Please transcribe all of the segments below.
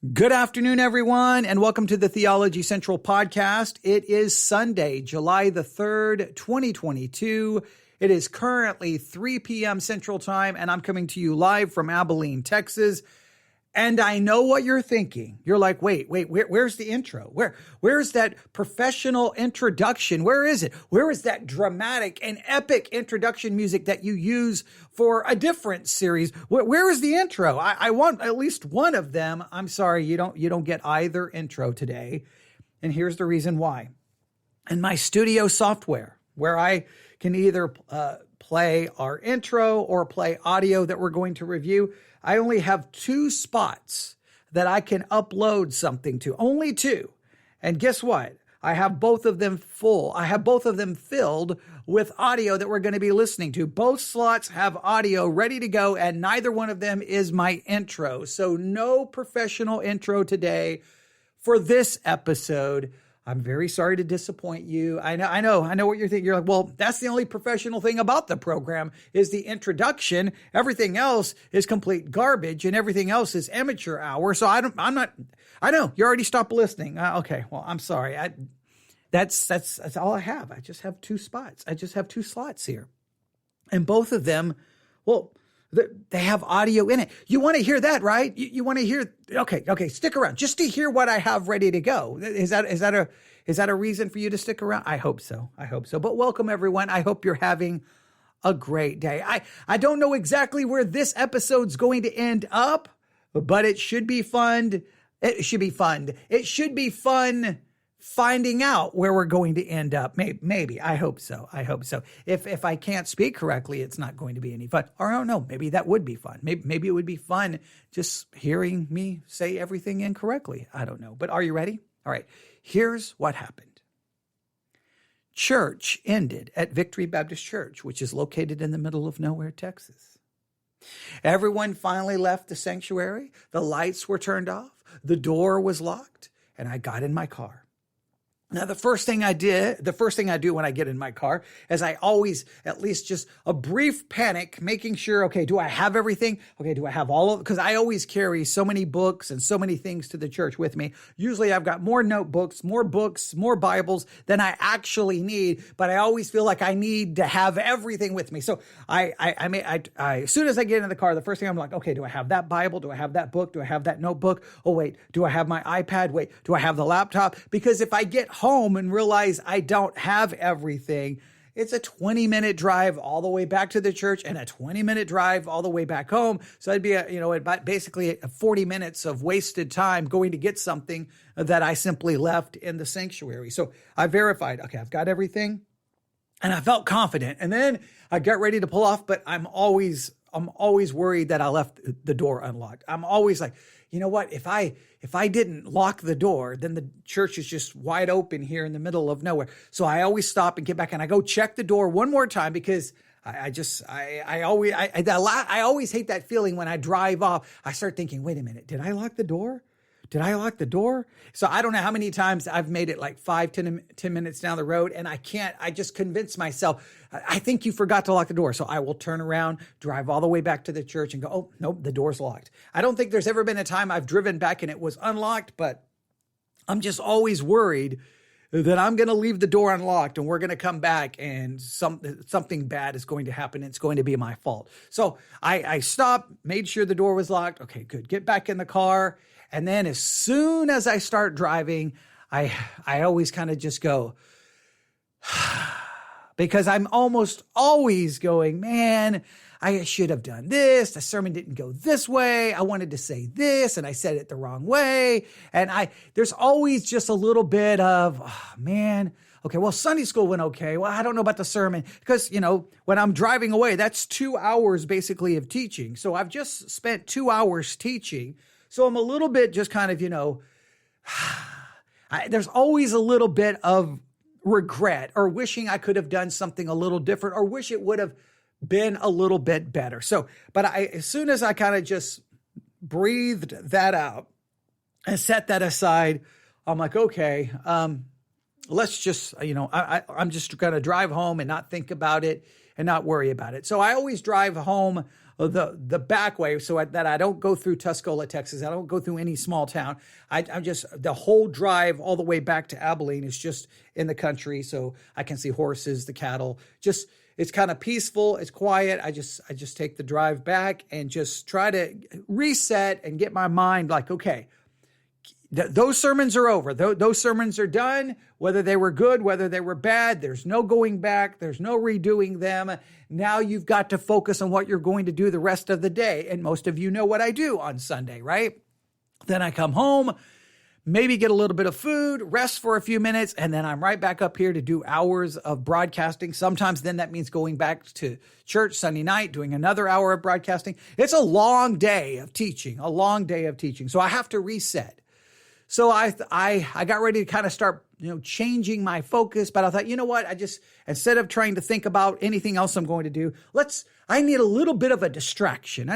Good afternoon, everyone, and welcome to the Theology Central podcast. It is Sunday, July the 3rd, 2022. It is currently 3 p.m. Central Time, and I'm coming to you live from Abilene, Texas. And I know what you're thinking. You're like, wait, where's the intro? Where's that professional introduction? Where is it? Where is that dramatic and epic introduction music that you use for a different series? Where is the intro? I want at least one of them. I'm sorry, you don't get either intro today. And here's the reason why. In my studio software, where I can either play our intro or play audio that we're going to review, I only have 2 spots that I can upload something to, only 2. And guess what? I have both of them full. I have both of them filled with audio that we're going to be listening to. Both slots have audio ready to go, and neither one of them is my intro. So no professional intro today for this episode. I'm very sorry to disappoint you. I know what you're thinking. You're like, well, that's the only professional thing about the program is the introduction. Everything else is complete garbage, and everything else is amateur hour. So I know you already stopped listening. Okay, well, I'm sorry. That's all I have. I just have 2 spots. I just have 2 slots here, and both of them, well, they have audio in it. You want to hear that, right? You want to hear, okay, stick around just to hear what I have ready to go. Is that a reason for you to stick around? I hope so. But welcome, everyone. I hope you're having a great day. I don't know exactly where this episode's going to end up, but it should be fun. It should be fun finding out where we're going to end up. Maybe. I hope so. If I can't speak correctly, it's not going to be any fun. Or I don't know. Maybe that would be fun. Maybe it would be fun just hearing me say everything incorrectly. I don't know. But are you ready? All right. Here's what happened. Church ended at Victory Baptist Church, which is located in the middle of nowhere, Texas. Everyone finally left the sanctuary. The lights were turned off. The door was locked, and I got in my car. Now, the first thing I do when I get in my car is I always, at least just a brief panic, making sure, okay, do I have everything? Okay, do I have all of it? Because I always carry so many books and so many things to the church with me. Usually I've got more notebooks, more books, more Bibles than I actually need, but I always feel like I need to have everything with me. So I as soon as I get in the car, the first thing I'm like, okay, do I have that Bible? Do I have that book? Do I have that notebook? Oh, wait, do I have my iPad? Wait, do I have the laptop? Because if I get home and realize I don't have everything, it's a 20-minute drive all the way back to the church and a 20-minute drive all the way back home. So it'd be basically 40 minutes of wasted time going to get something that I simply left in the sanctuary. So I verified, okay, I've got everything, and I felt confident. And then I got ready to pull off, but I'm always worried that I left the door unlocked. I'm always like, you know what? If I didn't lock the door, then the church is just wide open here in the middle of nowhere. So I always stop and get back and I go check the door one more time because I always hate that feeling when I drive off. I start thinking, wait a minute, did I lock the door? So I don't know how many times I've made it like 10 minutes down the road and I just convince myself, I think you forgot to lock the door. So I will turn around, drive all the way back to the church and go, oh, nope, the door's locked. I don't think there's ever been a time I've driven back and it was unlocked, but I'm just always worried that I'm going to leave the door unlocked and we're going to come back and something bad is going to happen. It's going to be my fault. So I stopped, made sure the door was locked. Okay, good. Get back in the car. And then as soon as I start driving, I always kind of just go, because I'm almost always going, man, I should have done this. The sermon didn't go this way. I wanted to say this and I said it the wrong way. And there's always just a little bit of, oh, man, okay, well, Sunday school went okay. Well, I don't know about the sermon because, when I'm driving away, that's 2 hours basically of teaching. So I've just spent 2 hours teaching. So I'm a little bit just kind of, there's always a little bit of regret or wishing I could have done something a little different or wish it would have been a little bit better. So, but as soon as I kind of just breathed that out and set that aside, I'm like, okay, let's just, I'm just going to drive home and not think about it and not worry about it. So I always drive home the back way so that I don't go through Tuscola, Texas. I don't go through any small town. I'm just, the whole drive all the way back to Abilene is just in the country. So I can see horses, the cattle, just, it's kind of peaceful. It's quiet. I just take the drive back and just try to reset and get my mind like, okay, those sermons are over. Those sermons are done, whether they were good, whether they were bad. There's no going back. There's no redoing them. Now you've got to focus on what you're going to do the rest of the day. And most of you know what I do on Sunday, right? Then I come home, maybe get a little bit of food, rest for a few minutes, and then I'm right back up here to do hours of broadcasting. Sometimes then that means going back to church Sunday night, doing another hour of broadcasting. It's a long day of teaching, So I have to reset. So I got ready to kind of start, changing my focus, but I thought, you know what? Instead of trying to think about anything else I'm going to do, I need a little bit of a distraction.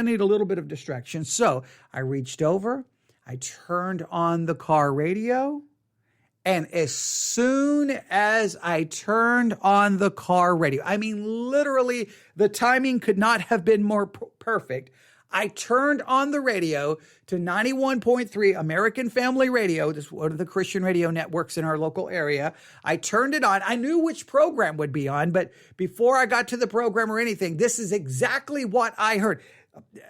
So I reached over, I turned on the car radio, and as soon as I turned on the car radio, I mean, literally the timing could not have been more perfect. I turned on the radio to 91.3 American Family Radio. This is one of the Christian radio networks in our local area. I turned it on. I knew which program would be on, but before I got to the program or anything, this is exactly what I heard.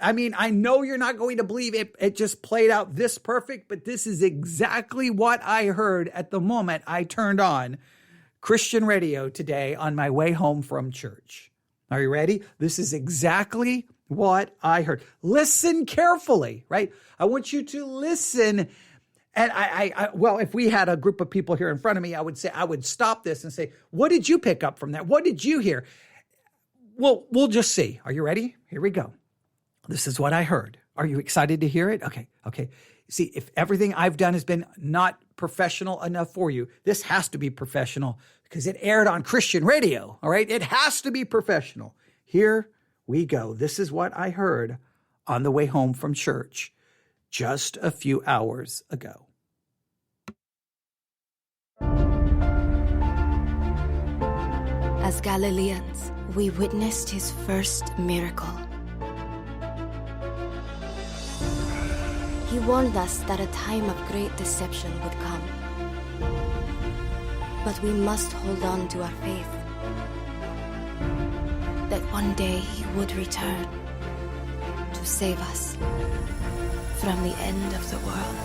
I mean, I know you're not going to believe it. It just played out this perfect, but this is exactly what I heard at the moment I turned on Christian radio today on my way home from church. Are you ready? This is exactly what I heard. Listen carefully, right? I want you to listen. And well, if we had a group of people here in front of me, I would stop this and say, what did you pick up from that? What did you hear? Well, we'll just see. Are you ready? Here we go. This is what I heard. Are you excited to hear it? Okay. See, if everything I've done has been not professional enough for you, this has to be professional because it aired on Christian radio. All right. It has to be professional. Here we go. This is what I heard on the way home from church just a few hours ago. As Galileans, we witnessed his first miracle. He warned us that a time of great deception would come. But we must hold on to our faith. That one day he would return to save us from the end of the world.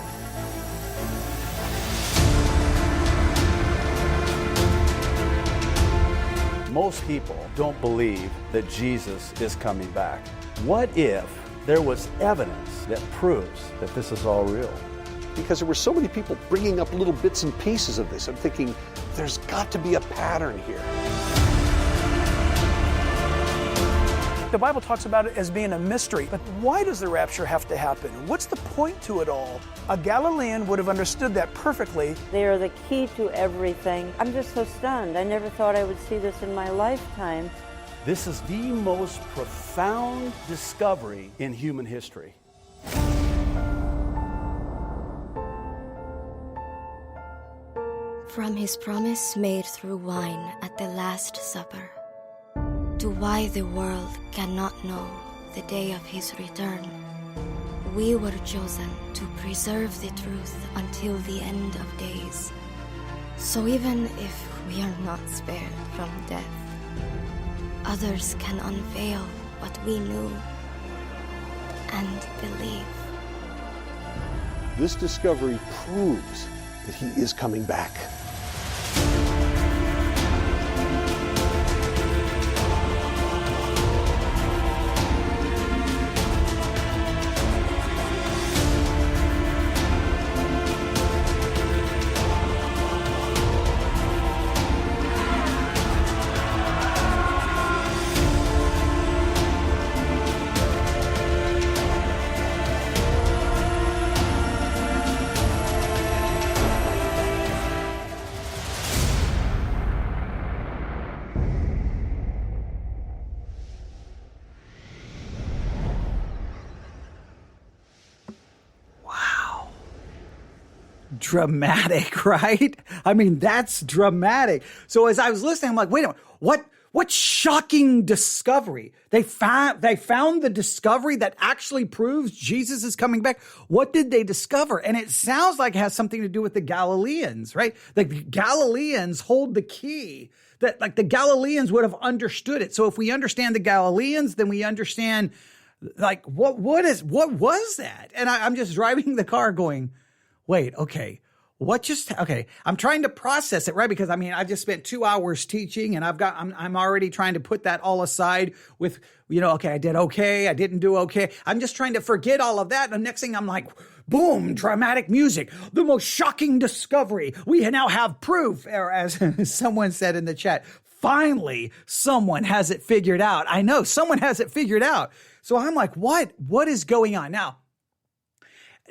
Most people don't believe that Jesus is coming back. What if there was evidence that proves that this is all real? Because there were so many people bringing up little bits and pieces of this. I'm thinking, there's got to be a pattern here. The Bible talks about it as being a mystery, but why does the rapture have to happen? What's the point to it all? A Galilean would have understood that perfectly. They are the key to everything. I'm just so stunned. I never thought I would see this in my lifetime. This is the most profound discovery in human history. From his promise made through wine at the Last Supper, to why the world cannot know the day of his return, we were chosen to preserve the truth until the end of days. So even if we are not spared from death, others can unveil what we knew and believe. This discovery proves that he is coming back. Dramatic, right? I mean, that's dramatic. So as I was listening, I'm like, wait a minute, what What shocking discovery. They found the discovery that actually proves Jesus is coming back. What did they discover? And it sounds like it has something to do with the Galileans, right? The Galileans hold the key. That like the Galileans would have understood it. So if we understand the Galileans, then we understand like what was that? And I'm just driving the car going, wait, okay. I'm trying to process it, right? Because I just spent 2 hours teaching and I'm already trying to put that all aside with, okay, I did okay. I didn't do okay. I'm just trying to forget all of that. And the next thing I'm like, boom, dramatic music, the most shocking discovery. We now have proof, or as someone said in the chat, finally, someone has it figured out. I know someone has it figured out. So I'm like, what is going on now?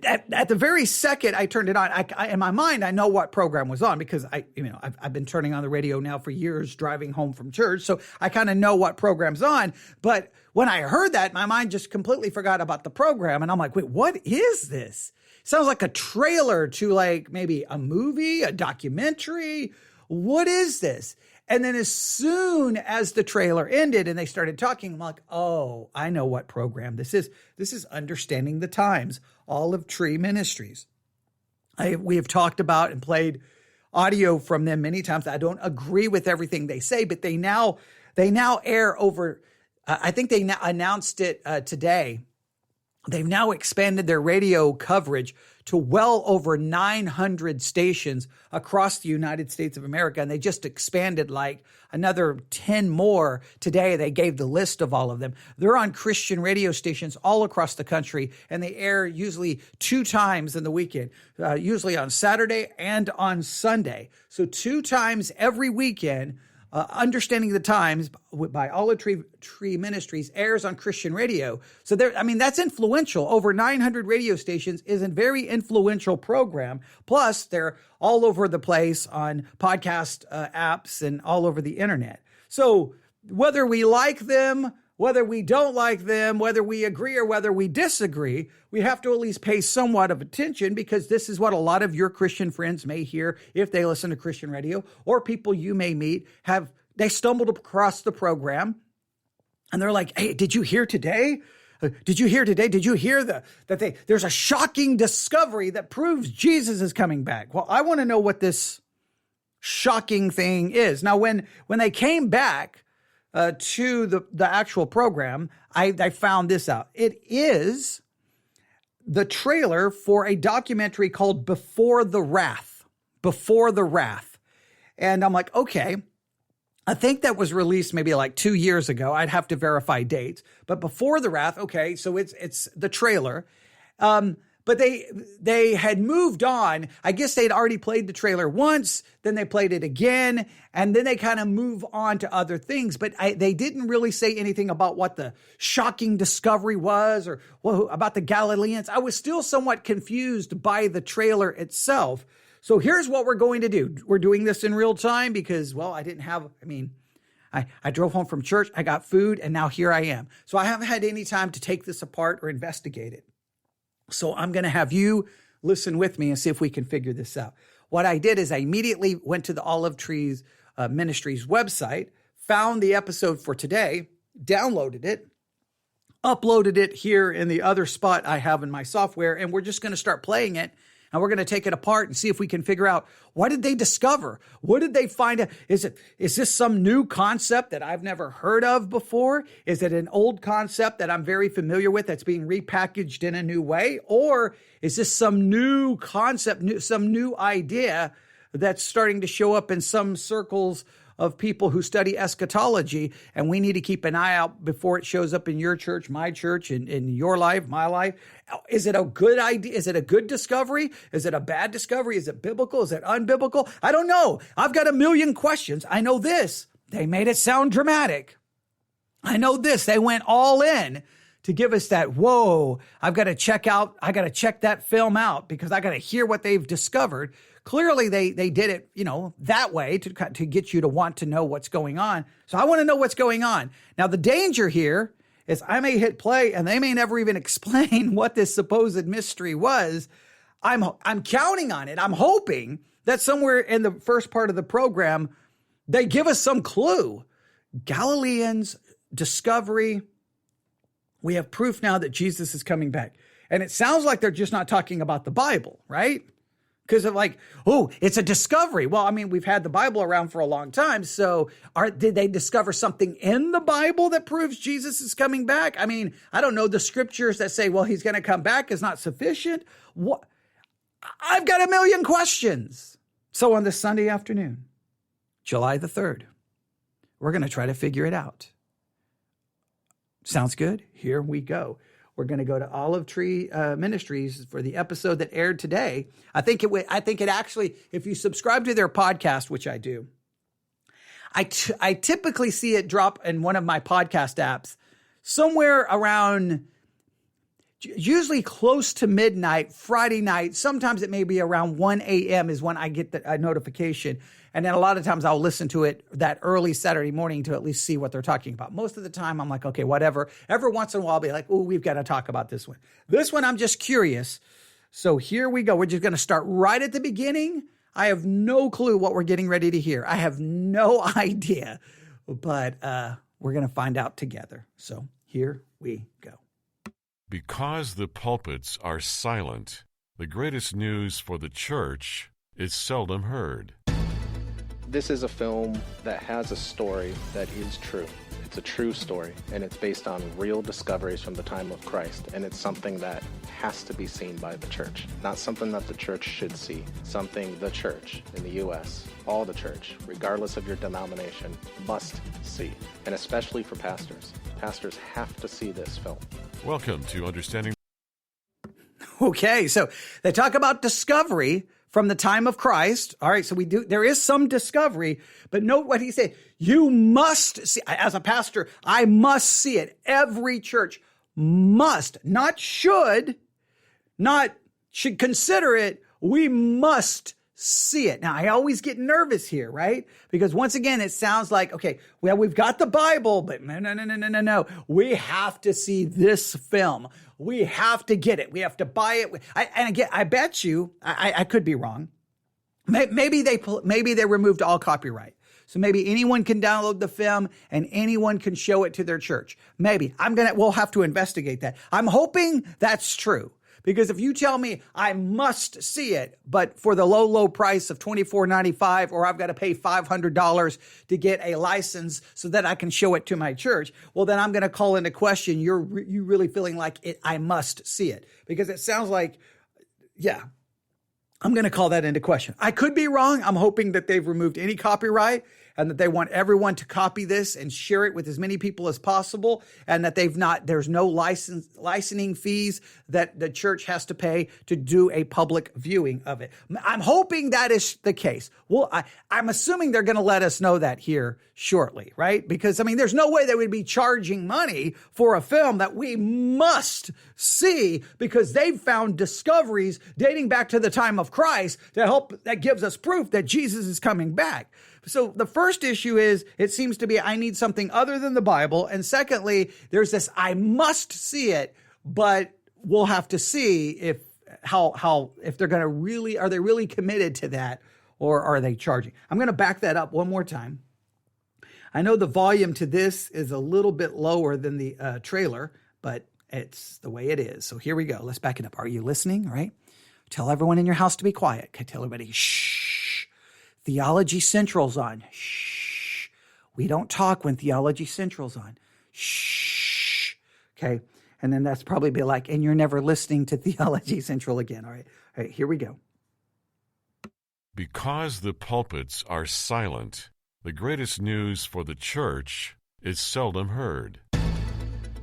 At the very second I turned it on, I in my mind, I know what program was on because I've been turning on the radio now for years, driving home from church. So I kind of know what program's on. But when I heard that, my mind just completely forgot about the program. And I'm like, wait, what is this? Sounds like a trailer to like maybe a movie, a documentary. What is this? And then as soon as the trailer ended and they started talking, I'm like, oh, I know what program this is. This is Understanding the Times, Olive Tree Ministries. We have talked about and played audio from them many times. I don't agree with everything they say, but they now air over, I think they announced it today. They've now expanded their radio coverage to well over 900 stations across the United States of America. And they just expanded like another 10 more today. They gave the list of all of them. They're on Christian radio stations all across the country, and they air usually 2 times in the weekend, usually on Saturday and on Sunday. So 2 times every weekend. Understanding the Times by Olive Tree Ministries airs on Christian radio. So that's influential. Over 900 radio stations is a very influential program. Plus, they're all over the place on podcast apps and all over the internet. So whether we like them, whether we don't like them, whether we agree or whether we disagree, we have to at least pay somewhat of attention because this is what a lot of your Christian friends may hear if they listen to Christian radio, or people you may meet they stumbled across the program and they're like, hey, did you hear today? Did you hear today? Did you hear that there's a shocking discovery that proves Jesus is coming back? Well, I want to know what this shocking thing is. Now, when they came back, to the actual program, I found this out. It is the trailer for a documentary called Before the Wrath. Before the Wrath. And I'm like, okay, I think that was released maybe like 2 years ago. I'd have to verify dates. But Before the Wrath, okay, so it's the trailer. But they had moved on. I guess they'd already played the trailer once, then they played it again, and then they kind of move on to other things. But they didn't really say anything about what the shocking discovery was or about the Galileans. I was still somewhat confused by the trailer itself. So here's what we're going to do. We're doing this in real time because, well, I drove home from church, I got food, and now here I am. So I haven't had any time to take this apart or investigate it. So I'm going to have you listen with me and see if we can figure this out. What I did is I immediately went to the Olive Trees Ministries website, found the episode for today, downloaded it, uploaded it here in the other spot I have in my software, and we're just going to start playing it. And we're going to take it apart and see if we can figure out, what did they discover? What did they find out? Is this some new concept that I've never heard of before? Is it an old concept that I'm very familiar with that's being repackaged in a new way? Or is this some new concept, some new idea that's starting to show up in some circles of people who study eschatology, and we need to keep an eye out before it shows up in your church, my church, in your life, my life? Is it a good idea? Is it a good discovery? Is it a bad discovery? Is it biblical? Is it unbiblical? I don't know. I've got a million questions. I know this. They made it sound dramatic. I know this. They went all in to give us that, whoa, I got to check that film out because I got to hear what they've discovered. Clearly, they did it, that way to get you to want to know what's going on. So I want to know what's going on. Now, the danger here is I may hit play and they may never even explain what this supposed mystery was. I'm counting on it. I'm hoping that somewhere in the first part of the program, they give us some clue. Galileans, discovery. We have proof now that Jesus is coming back. And it sounds like they're just not talking about the Bible, right? Because of like, oh, it's a discovery. Well, I mean, we've had the Bible around for a long time. So did they discover something in the Bible that proves Jesus is coming back? I mean, I don't know. The scriptures that say, well, he's going to come back is not sufficient. What? I've got a million questions. So on this Sunday afternoon, July the 3rd, we're going to try to figure it out. Sounds good? Here we go. We're going to go to Olive Tree Ministries for the episode that aired today. I think it actually, if you subscribe to their podcast, which I do, I typically see it drop in one of my podcast apps somewhere around, usually close to midnight, Friday night. Sometimes it may be around 1 a.m. is when I get the notification. And then a lot of times I'll listen to it that early Saturday morning to at least see what they're talking about. Most of the time I'm like, okay, whatever. Every once in a while I'll be like, oh, we've got to talk about this one. This one I'm just curious. So here we go. We're just going to start right at the beginning. I have no clue what we're getting ready to hear. I have no idea, but we're going to find out together. So here we go. Because the pulpits are silent, the greatest news for the church is seldom heard. This is a film that has a story that is true. It's a true story, and it's based on real discoveries from the time of Christ, and it's something that has to be seen by the church. Not something that the church should see, something the church in the U.S., all the church, regardless of your denomination, must see, and especially for pastors. Pastors have to see this film. Welcome to Understanding. Okay, so they talk about discovery from the time of Christ. All right, so there is some discovery, but note what he said. You must see, as a pastor, I must see it. Every church must, not should consider it. We must see it. Now, I always get nervous here, right? Because once again, it sounds like, okay, well, we've got the Bible, but no. We have to see this film. We have to get it. We have to buy it. And again, I bet you, I could be wrong. Maybe they removed all copyright. So maybe anyone can download the film and anyone can show it to their church. Maybe. We'll have to investigate that. I'm hoping that's true. Because if you tell me I must see it, but for the low price of $24.95, or I've got to pay $500 to get a license so that I can show it to my church, well, then I'm going to call into question, you really feeling like I must see it. Because it sounds like, yeah, I'm going to call that into question. I could be wrong. I'm hoping that they've removed any copyright and that they want everyone to copy this and share it with as many people as possible, and that there's no licensing fees that the church has to pay to do a public viewing of it. I'm hoping that is the case. Well, I'm assuming they're going to let us know that here shortly, right? Because, I mean, there's no way they would be charging money for a film that we must see because they've found discoveries dating back to the time of Christ that gives us proof that Jesus is coming back. So the first issue is, it seems to be, I need something other than the Bible. And secondly, there's this, I must see it, but we'll have to see if they're going to really, are they really committed to that, or are they charging? I'm going to back that up one more time. I know the volume to this is a little bit lower than the trailer, but it's the way it is. So here we go. Let's back it up. Are you listening? All right. Tell everyone in your house to be quiet. Okay, tell everybody, shh. Theology Central's on. Shh. We don't talk when Theology Central's on. Shh. Okay. And then that's probably be like, and you're never listening to Theology Central again. All right, here we go. Because the pulpits are silent, the greatest news for the church is seldom heard.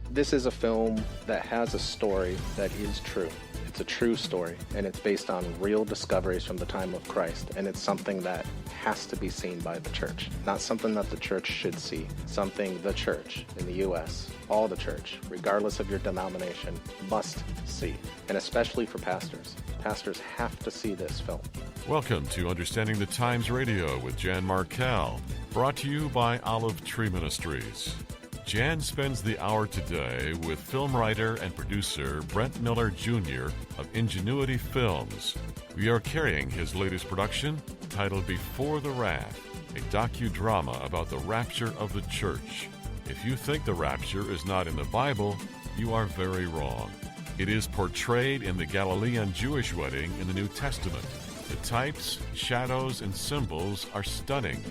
This is a film that has a story that is true. It's a true story, and it's based on real discoveries from the time of Christ, and it's something that has to be seen by the church. Not something that the church should see, something the church in the U.S., all the church, regardless of your denomination, must see, and especially for pastors. Pastors have to see this film. Welcome to Understanding the Times Radio with Jan Markell, brought to you by Olive Tree Ministries. Jan spends the hour today with film writer and producer Brent Miller Jr. of Ingenuity Films. We are carrying his latest production titled Before the Wrath. a docudrama about the rapture of the church. If you think the rapture is not in the Bible, you are very wrong. It is portrayed in the Galilean Jewish wedding in the New Testament. The types, shadows, and symbols are stunning.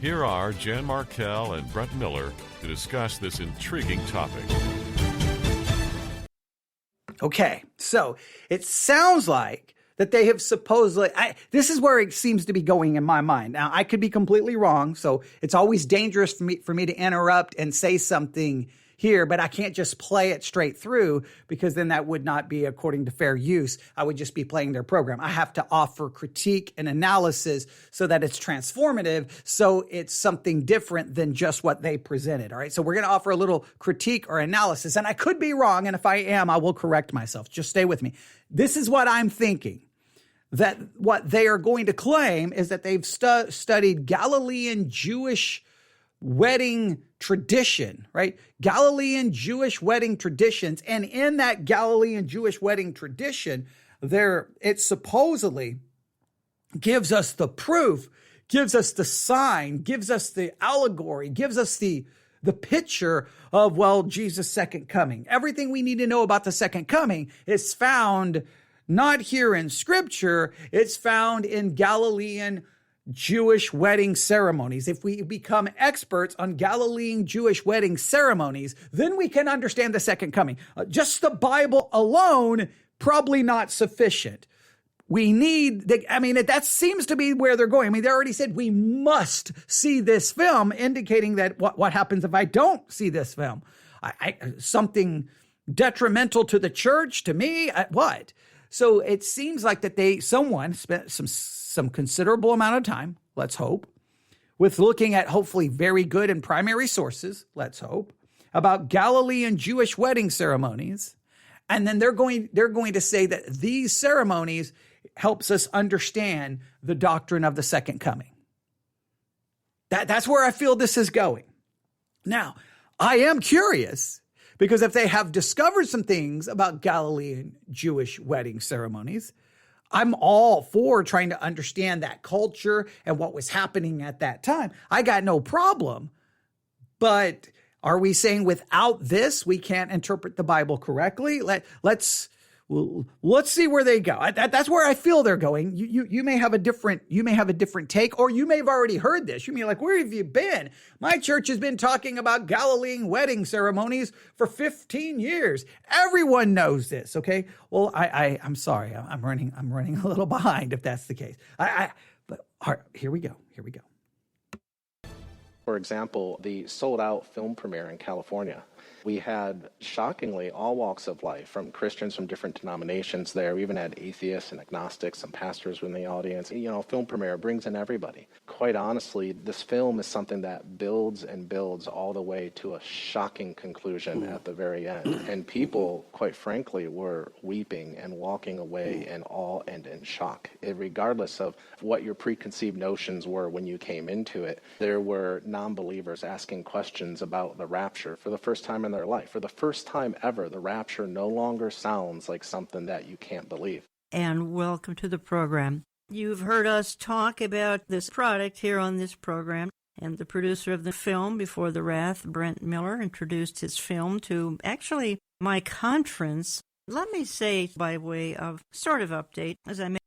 Here are Jan Markell and Brett Miller to discuss this intriguing topic. Okay, so it sounds like that they have supposedly, this is where it seems to be going in my mind. Now, I could be completely wrong, so it's always dangerous for me to interrupt and say something here, but I can't just play it straight through because then that would not be according to fair use. I would just be playing their program. I have to offer critique and analysis so that it's transformative, so it's something different than just what they presented, all right? So we're going to offer a little critique or analysis, and I could be wrong, and if I am, I will correct myself. Just stay with me. This is what I'm thinking. That what they are going to claim is that they've studied Galilean Jewish wedding tradition, right? Galilean Jewish wedding traditions. And in that Galilean Jewish wedding tradition, it supposedly gives us the proof, gives us the sign, gives us the allegory, gives us the picture of, well, Jesus' second coming. Everything we need to know about the second coming is found not here in Scripture, it's found in Galilean Jewish wedding ceremonies. If we become experts on Galilean Jewish wedding ceremonies, then we can understand the second coming. Just the Bible alone, probably not sufficient. We need, that seems to be where they're going. I mean, they already said we must see this film, indicating that what happens if I don't see this film? Something detrimental to the church, to me, what? So it seems like that someone spent some considerable amount of time, let's hope, with looking at hopefully very good and primary sources, let's hope, about Galilean Jewish wedding ceremonies. And then they're going to say that these ceremonies helps us understand the doctrine of the second coming. That's where I feel this is going. Now, I am curious, because if they have discovered some things about Galilean Jewish wedding ceremonies, I'm all for trying to understand that culture and what was happening at that time. I got no problem. But are we saying without this, we can't interpret the Bible correctly? Let's see where they go. That's where I feel they're going. You may have a different take, or you may have already heard this. You may be like, where have you been? My church has been talking about Galilean wedding ceremonies for 15 years. Everyone knows this. Okay. Well, I'm sorry. I'm running a little behind if that's the case. But all right, here we go. For example, the sold-out film premiere in California. We had, shockingly, all walks of life, from Christians from different denominations there. We even had atheists and agnostics, some pastors were in the audience. Film premiere brings in everybody. Quite honestly, this film is something that builds and builds all the way to a shocking conclusion at the very end. And people, quite frankly, were weeping and walking away in awe and in shock. Regardless of what your preconceived notions were when you came into it, there were non-believers asking questions about the rapture for the first time in their life. For the first time ever, the rapture no longer sounds like something that you can't believe. And welcome to the program. You've heard us talk about this product here on this program, and the producer of the film, Before the Wrath, Brent Miller, introduced his film to actually my conference. Let me say, by way of sort of update, as I may.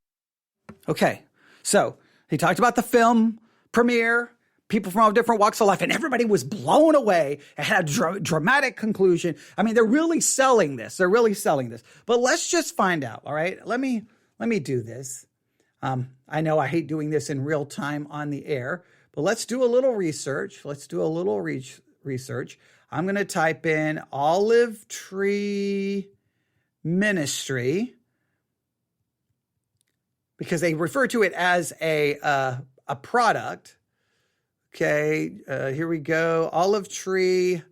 Okay, so he talked about the film premiere, people from all different walks of life, and everybody was blown away. It had a dramatic conclusion. I mean, they're really selling this. But let's just find out, all right? Let me do this. I know I hate doing this in real time on the air, but let's do a little research. I'm going to type in Olive Tree Ministry, because they refer to it as a product. Okay, here we go. Olive Tree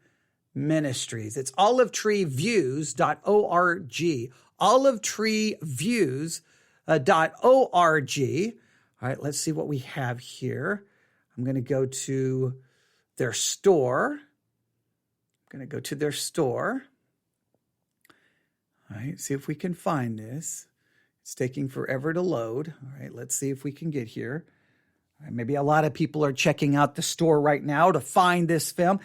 Ministries. It's olivetreeviews.org. olivetreeviews.org. All right, let's see what we have here. I'm going to go to their store. All right, see if we can find this. It's taking forever to load. All right, let's see if we can get here. Maybe a lot of people are checking out the store right now to find this film.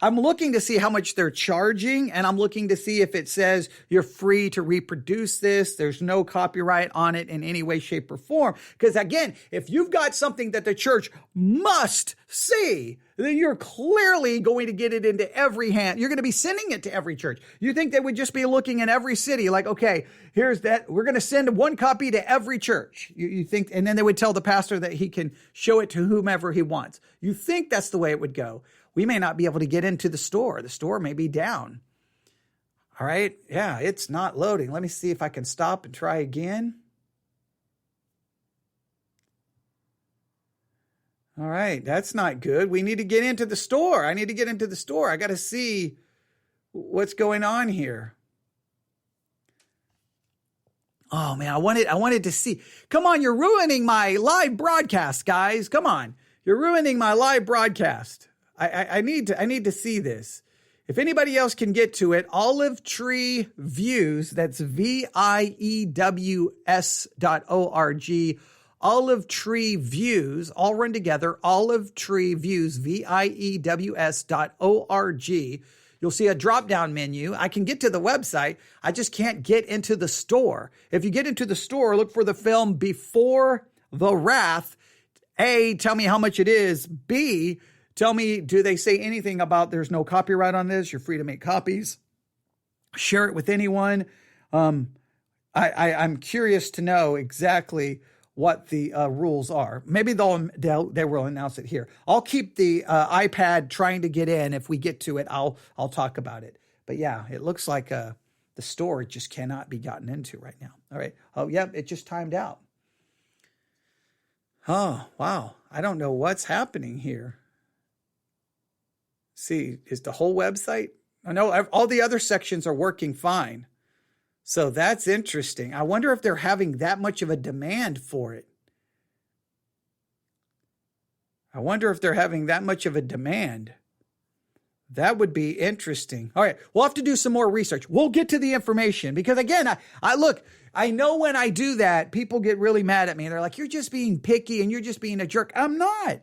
I'm looking to see how much they're charging, and I'm looking to see if it says you're free to reproduce this. There's no copyright on it in any way, shape, or form. Because again, if you've got something that the church must see, then you're clearly going to get it into every hand. You're going to be sending it to every church. You think they would just be looking in every city like, okay, here's that. We're going to send one copy to every church. You think, and then they would tell the pastor that he can show it to whomever he wants. You think that's the way it would go. We may not be able to get into the store. The store may be down. All right. Yeah, it's not loading. Let me see if I can stop and try again. All right, that's not good. We need to get into the store. I need to get into the store. I got to see what's going on here. Oh man, I wanted to see. Come on, you're ruining my live broadcast, guys. Come on. You're ruining my live broadcast. I need to see this. If anybody else can get to it, Olive Tree Views, that's VIEWS.org. Olive Tree Views, all run together, Olive Tree Views, VIEWS.org. You'll see a drop-down menu. I can get to the website. I just can't get into the store. If you get into the store, look for the film Before the Wrath. A, tell me how much it is. B, tell me, do they say anything about there's no copyright on this? You're free to make copies. Share it with anyone. I'm curious to know exactly what the rules are. Maybe they will announce it here. I'll keep the iPad trying to get in. If we get to it, I'll talk about it. But yeah, it looks like the store just cannot be gotten into right now. All right. Oh, yep. It just timed out. Oh, wow. I don't know what's happening here. See, is the whole website? I know all the other sections are working fine. So that's interesting. I wonder if they're having that much of a demand for it. That would be interesting. All right. We'll have to do some more research. We'll get to the information because again, I know when I do that, people get really mad at me. They're like, you're just being picky and you're just being a jerk. I'm not.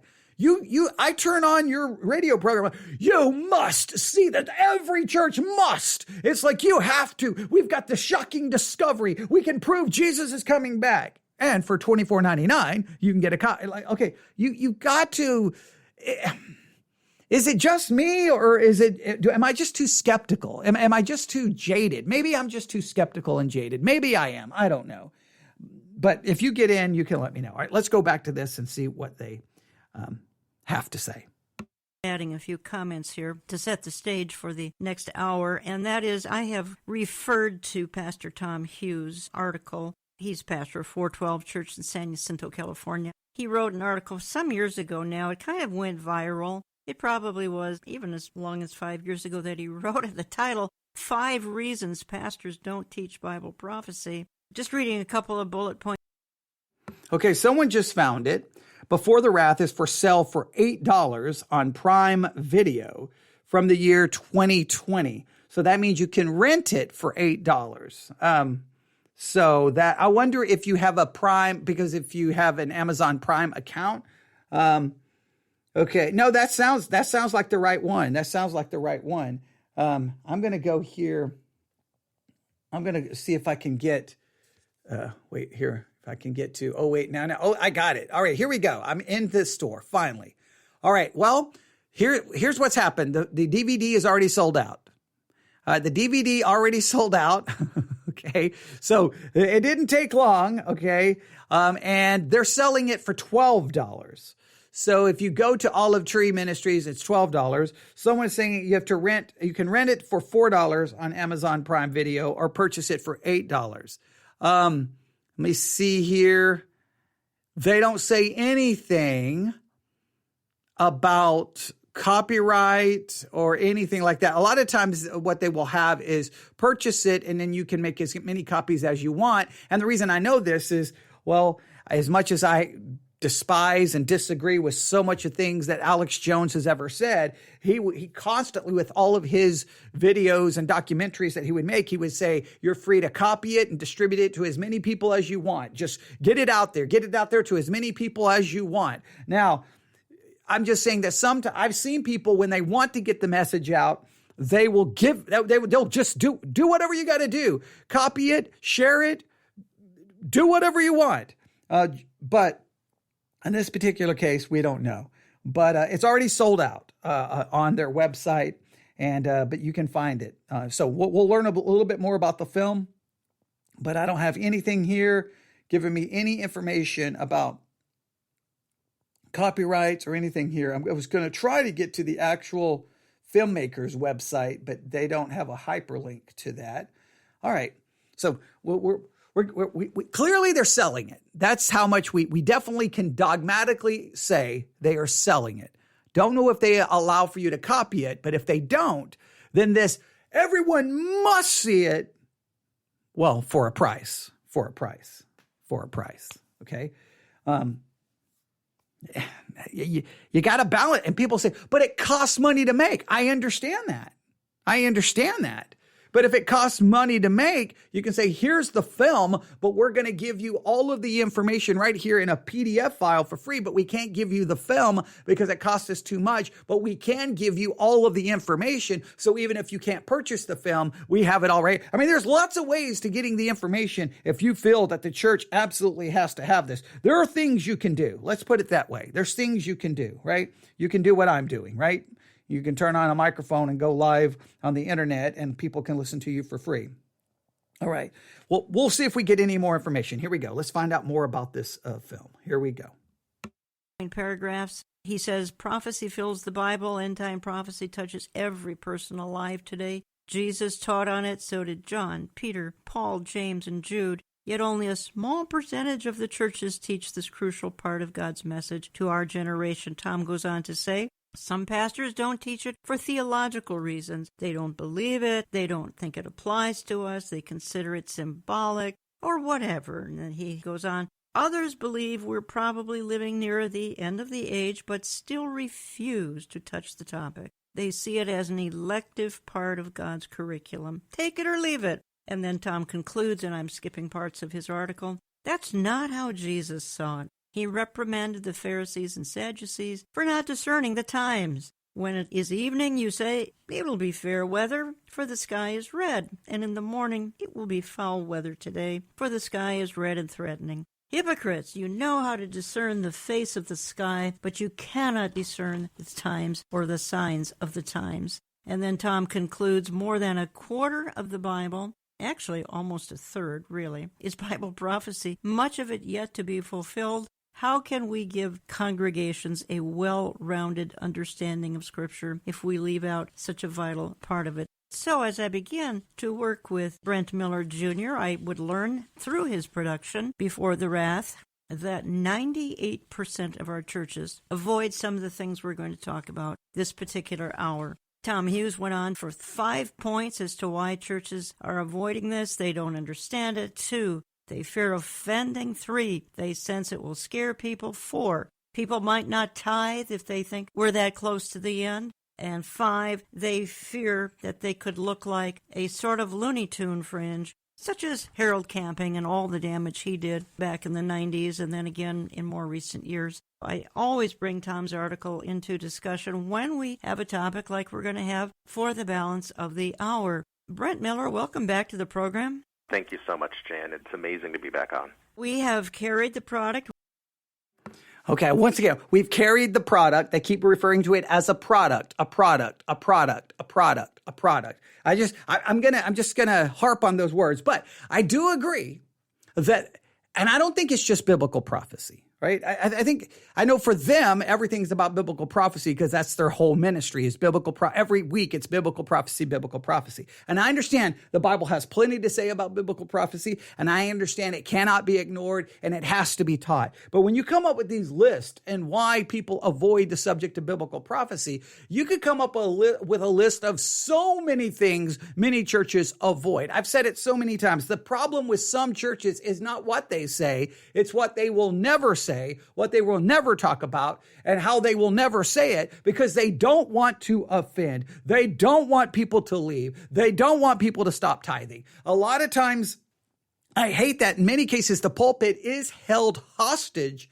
I turn on your radio program. You must see that every church must. It's like you have to. We've got the shocking discovery. We can prove Jesus is coming back. And for $24.99, you can get a copy. Like, okay, you got to. Is it just me or am I just too skeptical? Am I just too jaded? Maybe I'm just too skeptical and jaded. Maybe I am. I don't know. But if you get in, you can let me know. All right, let's go back to this and see what they have to say. Adding a few comments here to set the stage for the next hour, and that is I have referred to Pastor Tom Hughes' article. He's pastor of 412 Church in San Jacinto, California. He wrote an article some years ago now. It kind of went viral. It probably was even as long as 5 years ago that he wrote it. The title, 5 Reasons Pastors Don't Teach Bible Prophecy. Just reading a couple of bullet points. Okay, someone just found it. Before the Wrath is for sale for $8 on Prime Video from the year 2020. So that means you can rent it for $8. So that I wonder if you have a Prime, because if you have an Amazon Prime account. Okay, no, that sounds like the right one. I'm going to go here. I'm going to see if I can get. Wait here. If I can get to, now. I got it. All right, here we go. I'm in this store, finally. All right, well, here's what's happened. The DVD is already sold out. Okay, so it didn't take long, okay? And they're selling it for $12. So if you go to Olive Tree Ministries, it's $12. Someone's saying you can rent it for $4 on Amazon Prime Video or purchase it for $8. Let me see here. They don't say anything about copyright or anything like that. A lot of times what they will have is purchase it and then you can make as many copies as you want. And the reason I know this is, well, as much as I despise and disagree with so much of things that Alex Jones has ever said, he constantly, with all of his videos and documentaries that he would make, he would say, you're free to copy it and distribute it to as many people as you want. Just get it out there to as many people as you want. Now, I'm just saying that I've seen people, when they want to get the message out, they'll just do whatever you got to do. Copy it, share it, do whatever you want. But in this particular case, we don't know. But it's already sold out on their website, but you can find it. So we'll learn a little bit more about the film, but I don't have anything here giving me any information about copyrights or anything here. I was going to try to get to the actual filmmaker's website, but they don't have a hyperlink to that. All right. So we clearly they're selling it. That's how much we definitely can dogmatically say they are selling it. Don't know if they allow for you to copy it, but if they don't, then everyone must see it. Well, for a price. Okay. You got to balance, and people say, but it costs money to make. I understand that. But if it costs money to make, you can say, here's the film, but we're going to give you all of the information right here in a PDF file for free, but we can't give you the film because it costs us too much, but we can give you all of the information. So even if you can't purchase the film, we have it all right. I mean, there's lots of ways to getting the information if you feel that the church absolutely has to have this. There are things you can do. Let's put it that way. There's things you can do, right? You can do what I'm doing, right? You can turn on a microphone and go live on the internet, and people can listen to you for free. All right. Well, we'll see if we get any more information. Here we go. Let's find out more about this film. Here we go. In paragraphs, he says, prophecy fills the Bible. End-time prophecy touches every person alive today. Jesus taught on it. So did John, Peter, Paul, James, and Jude. Yet only a small percentage of the churches teach this crucial part of God's message to our generation. Tom goes on to say, some pastors don't teach it for theological reasons. They don't believe it. They don't think it applies to us. They consider it symbolic or whatever. And then he goes on. Others believe we're probably living near the end of the age, but still refuse to touch the topic. They see it as an elective part of God's curriculum. Take it or leave it. And then Tom concludes, and I'm skipping parts of his article, that's not how Jesus saw it. He reprimanded the Pharisees and Sadducees for not discerning the times. When it is evening, you say, it'll be fair weather, for the sky is red. And in the morning, it will be foul weather today, for the sky is red and threatening. Hypocrites, you know how to discern the face of the sky, but you cannot discern the times or the signs of the times. And then Tom concludes, more than a quarter of the Bible, actually almost a third, really, is Bible prophecy, much of it yet to be fulfilled. How can we give congregations a well-rounded understanding of Scripture if we leave out such a vital part of it? So as I began to work with Brent Miller Jr., I would learn through his production, Before the Wrath, that 98% of our churches avoid some of the things we're going to talk about this particular hour. Tom Hughes went on for 5 points as to why churches are avoiding this. They don't understand it. 2, they fear offending. 3, they sense it will scare people. 4, people might not tithe if they think we're that close to the end. And 5, they fear that they could look like a sort of Looney Tune fringe, such as Harold Camping and all the damage he did back in the 90s and then again in more recent years. I always bring Tom's article into discussion when we have a topic like we're going to have for the balance of the hour. Brent Miller, welcome back to the program. Thank you so much, Jan. It's amazing to be back on. We have carried the product. Okay, once again, we've carried the product. They keep referring to it as a product, a product, a product, a product, a product. I'm just gonna harp on those words, but I do agree that, and I don't think it's just biblical prophecy. Right? I know for them, everything's about biblical prophecy because that's their whole ministry is biblical. Every week it's biblical prophecy, biblical prophecy. And I understand the Bible has plenty to say about biblical prophecy, and I understand it cannot be ignored and it has to be taught. But when you come up with these lists and why people avoid the subject of biblical prophecy, you could come up with a list of so many things many churches avoid. I've said it so many times. The problem with some churches is not what they say, it's what they will never say. say, what they will never talk about, and how they will never say it because they don't want to offend. They don't want people to leave. They don't want people to stop tithing. A lot of times, I hate that in many cases, the pulpit is held hostage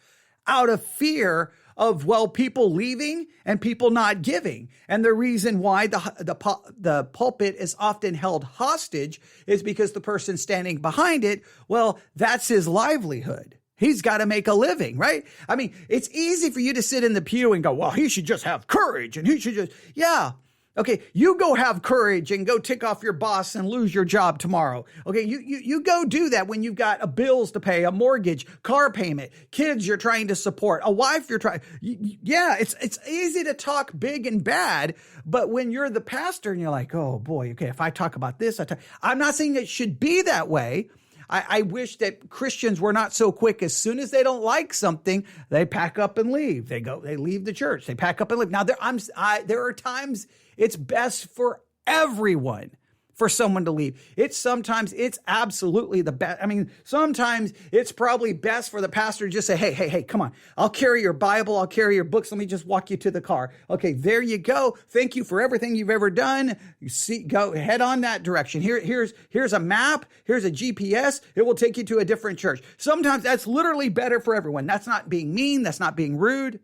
out of fear of, well, people leaving and people not giving. And the reason why the pulpit is often held hostage is because the person standing behind it, well, that's his livelihood. He's got to make a living, right? I mean, it's easy for you to sit in the pew and go, well, he should just have courage and he should just, yeah. Okay, you go have courage and go tick off your boss and lose your job tomorrow. Okay, you go do that when you've got bills to pay, a mortgage, car payment, kids you're trying to support, a wife you're trying. Yeah, it's easy to talk big and bad, but when you're the pastor and you're like, oh boy, okay, if I talk about this, I'm not saying it should be that way. I wish that Christians were not so quick. As soon as they don't like something, they pack up and leave. They leave the church. They pack up and leave. Now there are times it's best for everyone for someone to leave. Sometimes it's absolutely the best. I mean, sometimes it's probably best for the pastor to just say, hey, come on. I'll carry your Bible. I'll carry your books. Let me just walk you to the car. Okay, there you go. Thank you for everything you've ever done. You see, go head on that direction. Here's a map. Here's a GPS. It will take you to a different church. Sometimes that's literally better for everyone. That's not being mean. That's not being rude.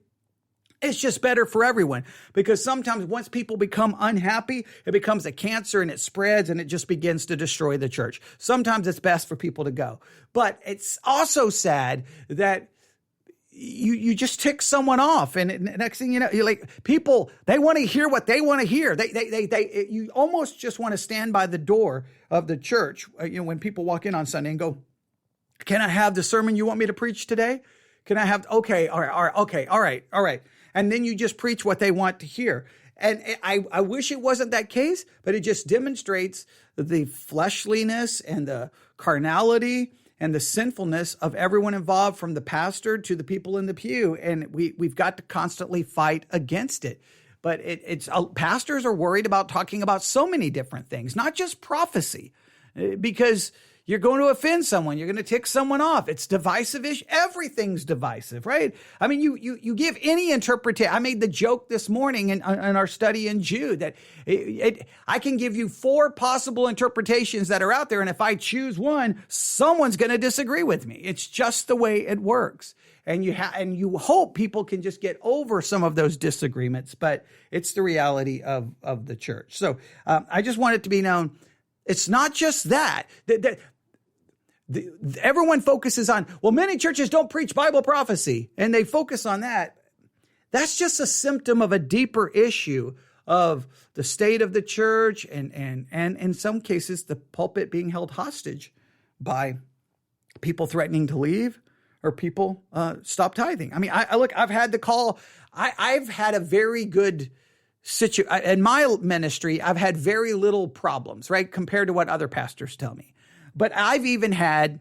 It's just better for everyone because sometimes once people become unhappy, it becomes a cancer and it spreads and it just begins to destroy the church. Sometimes it's best for people to go. But it's also sad that you just tick someone off and next thing you know, you're like, people, they want to hear what they want to hear. You almost just want to stand by the door of the church, when people walk in on Sunday and go, can I have the sermon you want me to preach today? Can I have, okay, all right. And then you just preach what they want to hear. And I wish it wasn't that case, but it just demonstrates the fleshliness and the carnality and the sinfulness of everyone involved, from the pastor to the people in the pew. And we've got to constantly fight against it. But pastors are worried about talking about so many different things, not just prophecy, because you're going to offend someone. You're going to tick someone off. It's divisive-ish. Everything's divisive, right? I mean, you give any interpretation. I made the joke this morning in our study in Jude that I can give you 4 possible interpretations that are out there, and if I choose one, someone's going to disagree with me. It's just the way it works. And you hope people can just get over some of those disagreements, but it's the reality of the church. So I just want it to be known. It's not just that everyone focuses on, well, many churches don't preach Bible prophecy, and they focus on that. That's just a symptom of a deeper issue of the state of the church and in some cases, the pulpit being held hostage by people threatening to leave or people stop tithing. I mean, I've had the call. I've had a very good in my ministry. I've had very little problems, right, compared to what other pastors tell me. But I've even had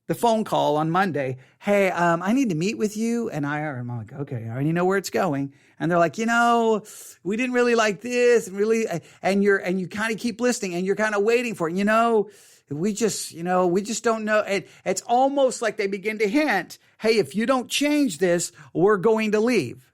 the phone call on Monday. Hey, I need to meet with you. And I'm like, okay, I already know where it's going. And they're like, we didn't really like this, and you kind of keep listening, and you're kind of waiting for it. We just don't know. It's almost like they begin to hint, hey, if you don't change this, we're going to leave.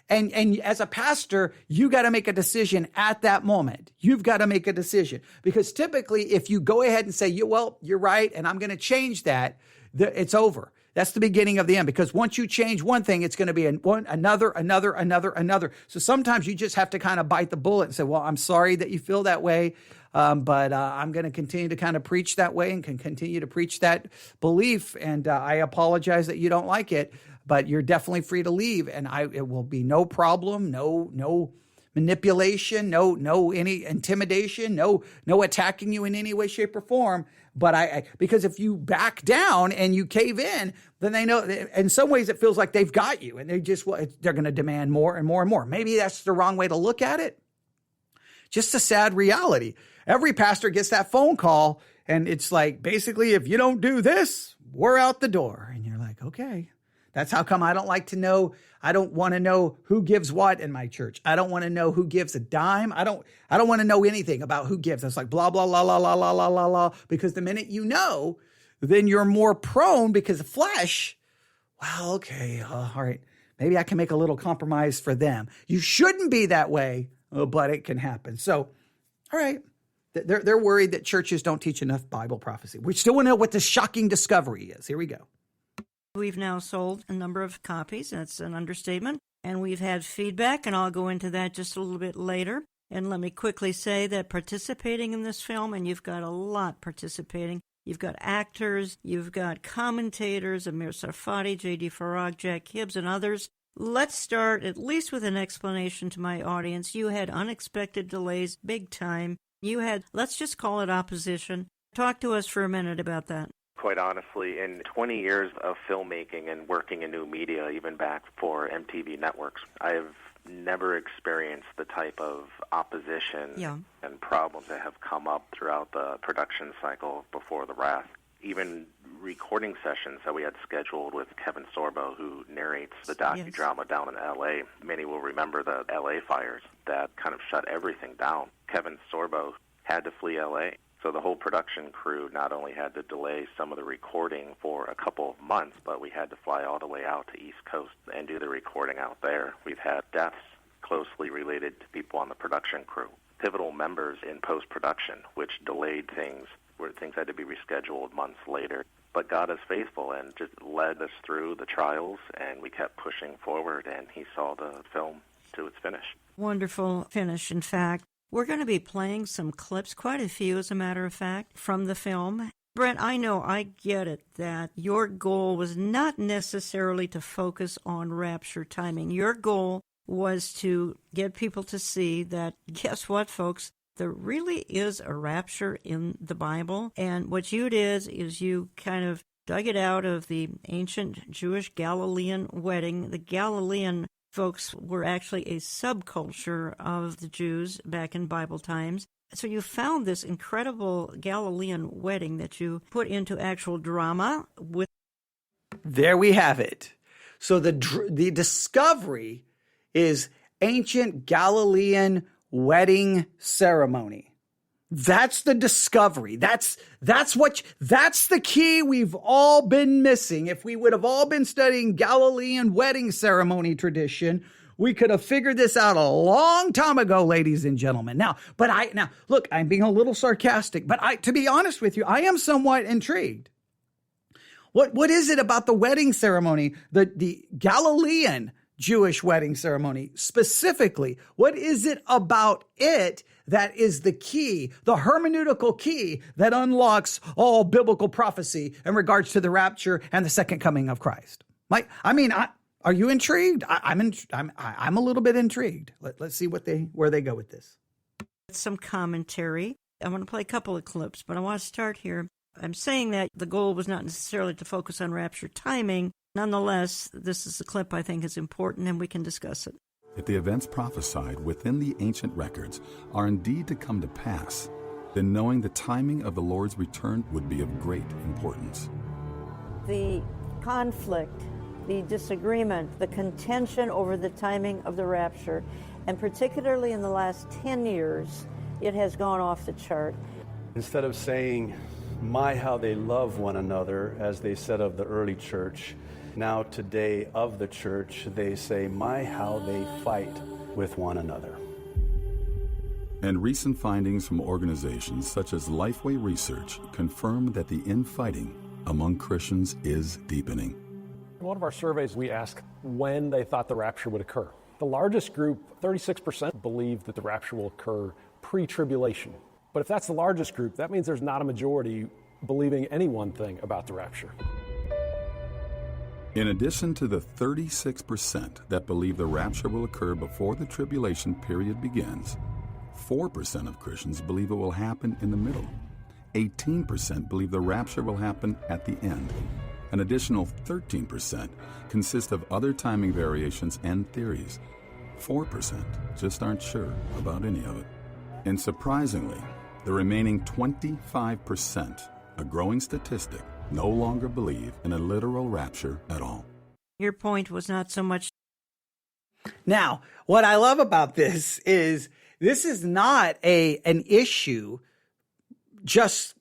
And as a pastor, you got to make a decision at that moment. You've got to make a decision, because typically if you go ahead and say, you're right, and I'm going to change that, it's over. That's the beginning of the end, because once you change one thing, it's going to be another. So sometimes you just have to kind of bite the bullet and say, well, I'm sorry that you feel that way. But I'm going to continue to kind of preach that way and can continue to preach that belief. And I apologize that you don't like it, but you're definitely free to leave. And it will be no problem, no manipulation, no any intimidation, no attacking you in any way, shape, or form. But because if you back down and you cave in, then they know, in some ways it feels like they've got you, and they're going to demand more and more and more. Maybe that's the wrong way to look at it. Just a sad reality. Every pastor gets that phone call, and it's like, basically, if you don't do this, we're out the door. And you're like, okay, that's how come I don't like to know. I don't want to know who gives what in my church. I don't want to know who gives a dime. I don't want to know anything about who gives. It's like blah, blah, blah, blah, blah, blah, blah, blah, blah. Because the minute you know, then you're more prone, because of flesh. well, okay, all right, maybe I can make a little compromise for them. You shouldn't be that way, but it can happen. So, all right, they're worried that churches don't teach enough Bible prophecy. We still want to know what the shocking discovery is. Here we go. We've now sold a number of copies. That's an understatement. And we've had feedback, and I'll go into that just a little bit later. And let me quickly say that participating in this film, and you've got a lot participating, you've got actors, you've got commentators, Amir Sarfati, J.D. Farag, Jack Hibbs, and others. Let's start at least with an explanation to my audience. You had unexpected delays, big time. You had, let's just call it opposition. Talk to us for a minute about that. Quite honestly, in 20 years of filmmaking and working in new media, even back for MTV networks, I've never experienced the type of opposition and problems that have come up throughout the production cycle before The Wrath. Even recording sessions that we had scheduled with Kevin Sorbo, who narrates the docudrama down in L.A. Many will remember the L.A. fires that kind of shut everything down. Kevin Sorbo had to flee L.A., so the whole production crew not only had to delay some of the recording for a couple of months, but we had to fly all the way out to East Coast and do the recording out there. We've had deaths closely related to people on the production crew, pivotal members in post-production, which delayed things, where things had to be rescheduled months later. But God is faithful and just led us through the trials, and we kept pushing forward, and he saw the film to its finish. Wonderful finish, in fact. We're going to be playing some clips, quite a few as a matter of fact, from the film. Brent, I know, I get it, that your goal was not necessarily to focus on rapture timing. Your goal was to get people to see that, guess what, folks, there really is a rapture in the Bible. And what you did is you kind of dug it out of the ancient Jewish Galilean wedding. The Galilean folks were actually a subculture of the Jews back in Bible times. So you found this incredible Galilean wedding that you put into actual drama with. There we have it. So the discovery is ancient Galilean wedding ceremony. That's the discovery. That's the key we've all been missing. If we would have all been studying Galilean wedding ceremony tradition, we could have figured this out a long time ago, ladies and gentlemen. Now, look, I'm being a little sarcastic, but to be honest with you, I am somewhat intrigued. What is it about the wedding ceremony, the Galilean Jewish wedding ceremony specifically? What is it about it that is the key, the hermeneutical key that unlocks all biblical prophecy in regards to the rapture and the second coming of Christ? Are you intrigued? I'm a little bit intrigued. Let's see where they go with this. Some commentary. I want to play a couple of clips, but I want to start here. I'm saying that the goal was not necessarily to focus on rapture timing. Nonetheless, this is a clip I think is important, and we can discuss it. If the events prophesied within the ancient records are indeed to come to pass, then knowing the timing of the Lord's return would be of great importance. The conflict, the disagreement, the contention over the timing of the rapture, and particularly in the last 10 years, it has gone off the chart. Instead of saying, "My, how they love one another," as they said of the early church, now today of the church, they say, "My, how they fight with one another." And recent findings from organizations such as Lifeway Research confirm that the infighting among Christians is deepening. In one of our surveys, we asked when they thought the rapture would occur. The largest group, 36%, believe that the rapture will occur pre-tribulation. But if that's the largest group, that means there's not a majority believing any one thing about the rapture. In addition to the 36% that believe the rapture will occur before the tribulation period begins, 4% of Christians believe it will happen in the middle. 18% believe the rapture will happen at the end. An additional 13% consist of other timing variations and theories. 4% just aren't sure about any of it. And surprisingly, the remaining 25%, a growing statistic, no longer believe in a literal rapture at all. Your point was not so much. Now, what I love about this is not an issue just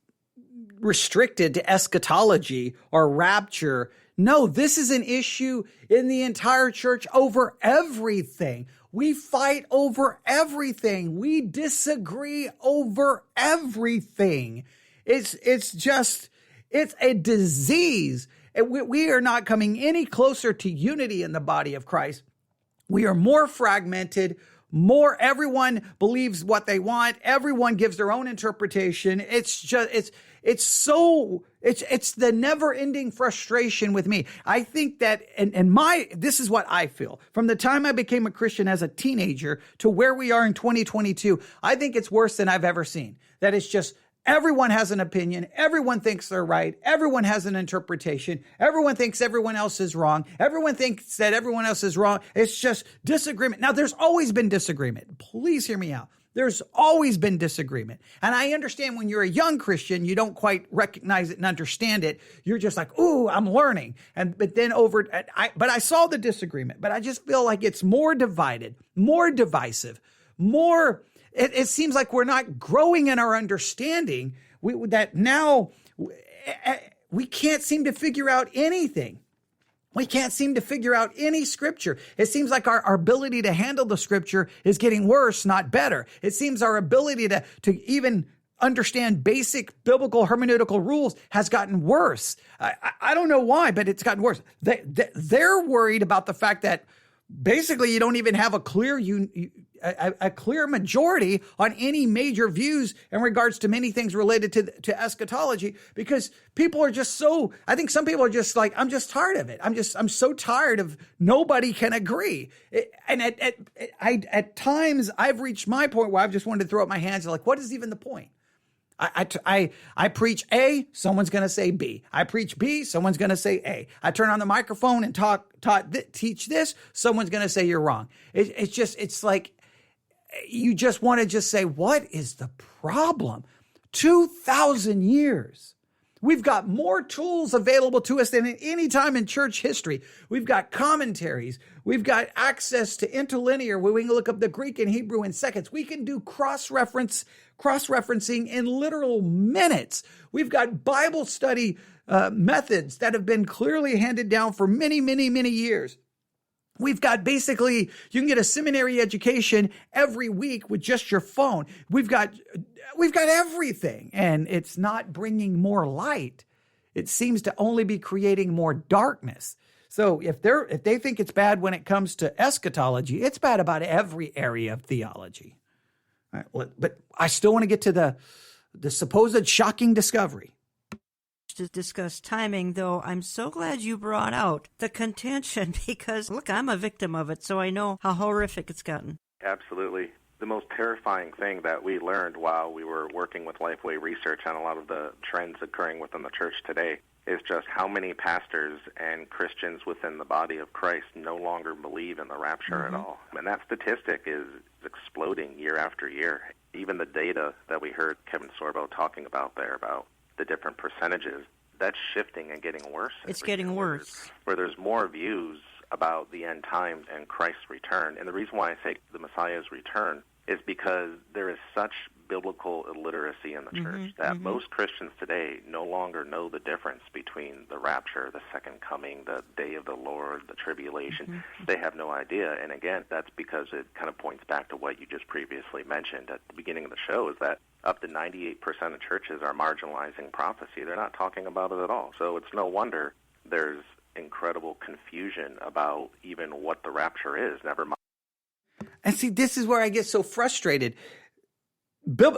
restricted to eschatology or rapture No, this is an issue in the entire church over everything. We fight over everything. We disagree over everything. It's a disease. We are not coming any closer to unity in the body of Christ. We are more fragmented, everyone believes what they want. Everyone gives their own interpretation. It's the never ending frustration with me. I think that, this is what I feel. From the time I became a Christian as a teenager to where we are in 2022, I think it's worse than I've ever seen. That it's just, everyone has an opinion. Everyone thinks they're right. Everyone has an interpretation. Everyone thinks everyone else is wrong. Everyone thinks that everyone else is wrong. It's just disagreement. Now, there's always been disagreement. Please hear me out. There's always been disagreement. And I understand when you're a young Christian, you don't quite recognize it and understand it. You're just like, ooh, I'm learning. But I saw the disagreement, but I just feel like it's more divided, more divisive, more. It seems like we're not growing in our understanding. We can't seem to figure out anything. We can't seem to figure out any scripture. It seems like our ability to handle the scripture is getting worse, not better. It seems our ability to even understand basic biblical hermeneutical rules has gotten worse. I don't know why, but it's gotten worse. They're worried about the fact that basically you don't even have a clear majority on any major views in regards to many things related to eschatology, because people are just I think some people are just like, I'm just tired of it. I'm so tired of nobody can agree. And at times I've reached my point where I've just wanted to throw up my hands and like, what is even the point? I preach A, someone's going to say B. I preach B, someone's going to say A. I turn on the microphone and teach this, someone's going to say you're wrong. It's like, you just want to just say, what is the problem? 2,000 years. We've got more tools available to us than at any time in church history. We've got commentaries. We've got access to interlinear where we can look up the Greek and Hebrew in seconds. We can do cross-referencing in literal minutes. We've got Bible study methods that have been clearly handed down for many, many, many years. We've got basically, you can get a seminary education every week with just your phone. We've got everything, and it's not bringing more light. It seems to only be creating more darkness. So if they think it's bad when it comes to eschatology, it's bad about every area of theology. All right, but I still want to get to the supposed shocking discovery. To discuss timing, though, I'm so glad you brought out the contention because, look, I'm a victim of it, so I know how horrific it's gotten. Absolutely. The most terrifying thing that we learned while we were working with Lifeway Research on a lot of the trends occurring within the church today is just how many pastors and Christians within the body of Christ no longer believe in the rapture at all. And that statistic is exploding year after year. Even the data that we heard Kevin Sorbo talking about there about the different percentages, that's shifting and getting worse. It's getting worse. Where there's more views about the end times and Christ's return. And the reason why I say the Messiah's return is because there is such biblical illiteracy in the church that most Christians today no longer know the difference between the rapture, the second coming, the day of the Lord, the tribulation. They have no idea. And again, that's because it kind of points back to what you just previously mentioned at the beginning of the show, is that up to 98% of churches are marginalizing prophecy. They're not talking about it at all. So it's no wonder there's incredible confusion about even what the rapture is, never mind. And see, this is where I get so frustrated.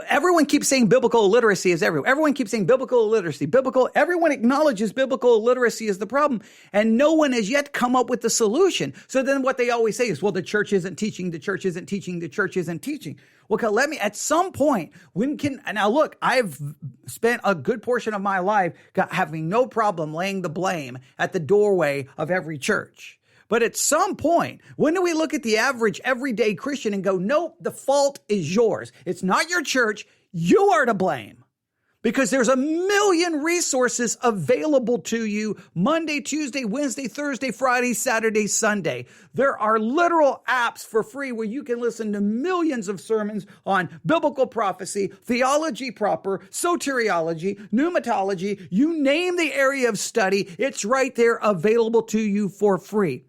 Everyone keeps saying biblical illiteracy is everywhere. Everyone keeps saying biblical illiteracy. Everyone acknowledges biblical illiteracy is the problem, and no one has yet come up with the solution. So then what they always say is, well, the church isn't teaching, the church isn't teaching, the church isn't teaching. Well, at some point, now look, I've spent a good portion of my life having no problem laying the blame at the doorway of every church. But at some point, when do we look at the average everyday Christian and go, nope, the fault is yours. It's not your church. You are to blame. because there's a million resources available to you Monday, Tuesday, Wednesday, Thursday, Friday, Saturday, Sunday. There are literal apps for free where you can listen to millions of sermons on biblical prophecy, theology proper, soteriology, pneumatology. You name the area of study, it's right there available to you for free.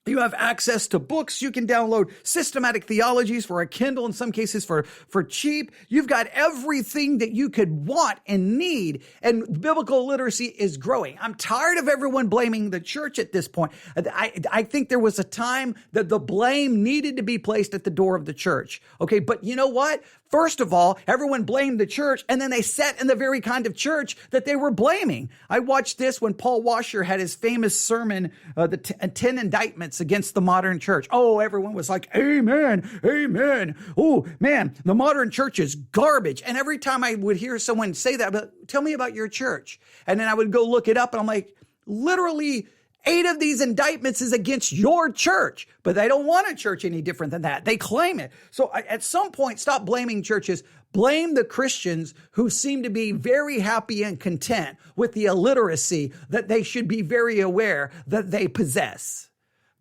You have access to books. You can download systematic theologies for a Kindle, in some cases for cheap. You've got everything that you could want and need, and biblical literacy is growing. I'm tired of everyone blaming the church at this point. I think there was a time that the blame needed to be placed at the door of the church. Okay, but you know what? First of all, everyone blamed the church, and then they sat in the very kind of church that they were blaming. I watched this when Paul Washer had his famous sermon, the 10 Indictments Against the Modern Church. Oh, everyone was like, amen, amen. Oh, man, the modern church is garbage. And every time I would hear someone say that, but tell me about your church. And then I would go look it up, and I'm like, literally 8 of these indictments is against your church, but they don't want a church any different than that. They claim it. So at some point, stop blaming churches. Blame the Christians who seem to be very happy and content with the illiteracy that they should be very aware that they possess.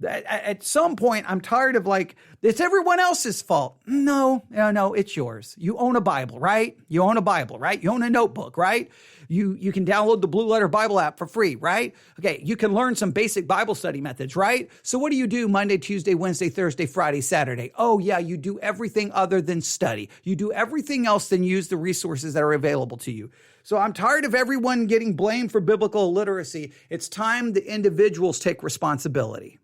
At some point, I'm tired of it's everyone else's fault. No, it's yours. You own a Bible, right? You own a Bible, right? You own a notebook, right? You can download the Blue Letter Bible app for free, right? Okay, you can learn some basic Bible study methods, right? So what do you do Monday, Tuesday, Wednesday, Thursday, Friday, Saturday? Oh yeah, you do everything other than study. You do everything else than use the resources that are available to you. So I'm tired of everyone getting blamed for biblical illiteracy. It's time the individuals take responsibility.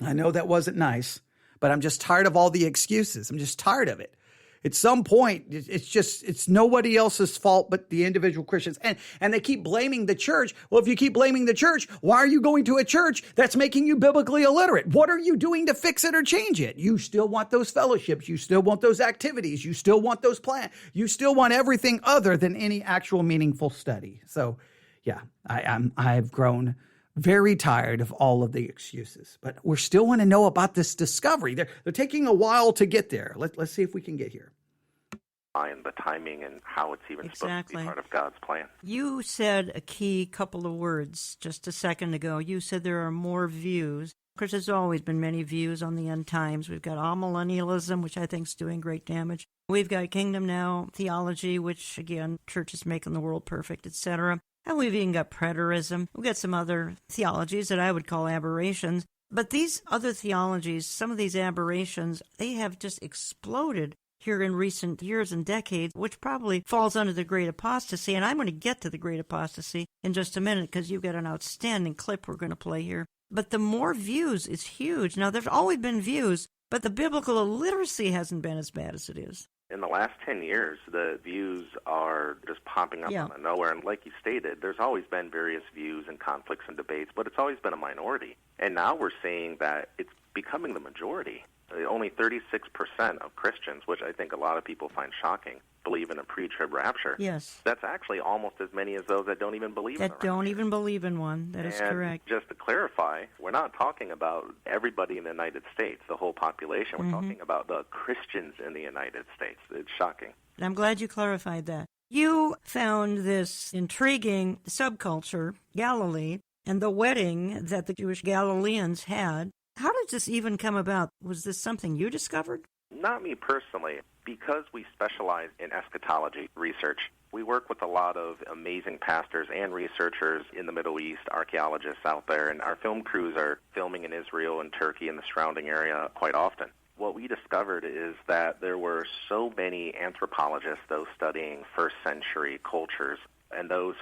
I know that wasn't nice, but I'm just tired of all the excuses. I'm just tired of it. At some point, it's nobody else's fault but the individual Christians. And they keep blaming the church. Well, if you keep blaming the church, why are you going to a church that's making you biblically illiterate? What are you doing to fix it or change it? You still want those fellowships. You still want those activities. You still want those plans. You still want everything other than any actual meaningful study. So, yeah, I've grown very tired of all of the excuses, but we still want to know about this discovery. They're taking a while to get there. Let's see if we can get here. And the timing and how it's even supposed to be part of God's plan. You said a key couple of words just a second ago. You said there are more views. Of course, there's always been many views on the end times. We've got amillennialism, which I think is doing great damage. We've got Kingdom Now theology, which, again, church is making the world perfect, etc. And we've even got preterism. We've got some other theologies that I would call aberrations. But these other theologies, some of these aberrations, they have just exploded here in recent years and decades, which probably falls under the great apostasy. And I'm going to get to the great apostasy in just a minute because you've got an outstanding clip we're going to play here. But the more views is huge. Now, there's always been views, but the biblical illiteracy hasn't been as bad as it is. In the last 10 years, the views are just popping up out of nowhere. And like you stated, there's always been various views and conflicts and debates, but it's always been a minority. And now we're seeing that it's becoming the majority. Only 36% of Christians, which I think a lot of people find shocking, believe in a pre-trib rapture. Yes. That's actually almost as many as those that don't even believe in the rapture. That don't even believe in one. That is correct. Just to clarify, we're not talking about everybody in the United States, the whole population. We're talking about the Christians in the United States. It's shocking. I'm glad you clarified that. You found this intriguing subculture, Galilee, and the wedding that the Jewish Galileans had. How did this even come about? Was this something you discovered? Not me personally. Because we specialize in eschatology research, we work with a lot of amazing pastors and researchers in the Middle East, archaeologists out there, and our film crews are filming in Israel and Turkey and the surrounding area quite often. What we discovered is that there were so many anthropologists, those studying first century cultures, and those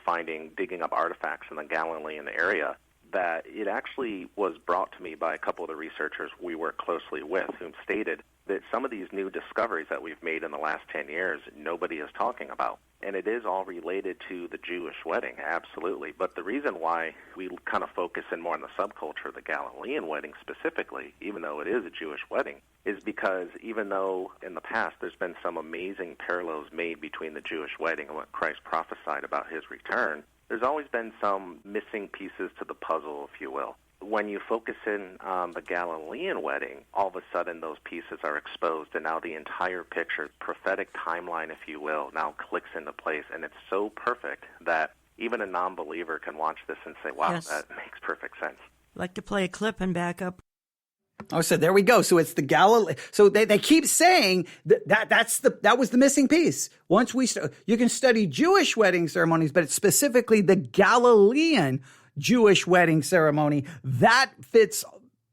digging up artifacts in the Galilean area, that it actually was brought to me by a couple of the researchers we work closely with, whom stated that some of these new discoveries that we've made in the last 10 years, nobody is talking about. And it is all related to the Jewish wedding, absolutely. But the reason why we kind of focus in more on the subculture of the Galilean wedding specifically, even though it is a Jewish wedding, is because even though in the past there's been some amazing parallels made between the Jewish wedding and what Christ prophesied about his return, there's always been some missing pieces to the puzzle, if you will. when you focus in on the Galilean wedding, all of a sudden those pieces are exposed, and now the entire picture, prophetic timeline, if you will, now clicks into place, and it's so perfect that even a non-believer can watch this and say, wow, Yes. that makes perfect sense. I'd like to play a clip and back up. Oh, so there we go. So it's the Galilee. So they keep saying that was the missing piece. Once you can study Jewish wedding ceremonies, but it's specifically the Galilean Jewish wedding ceremony that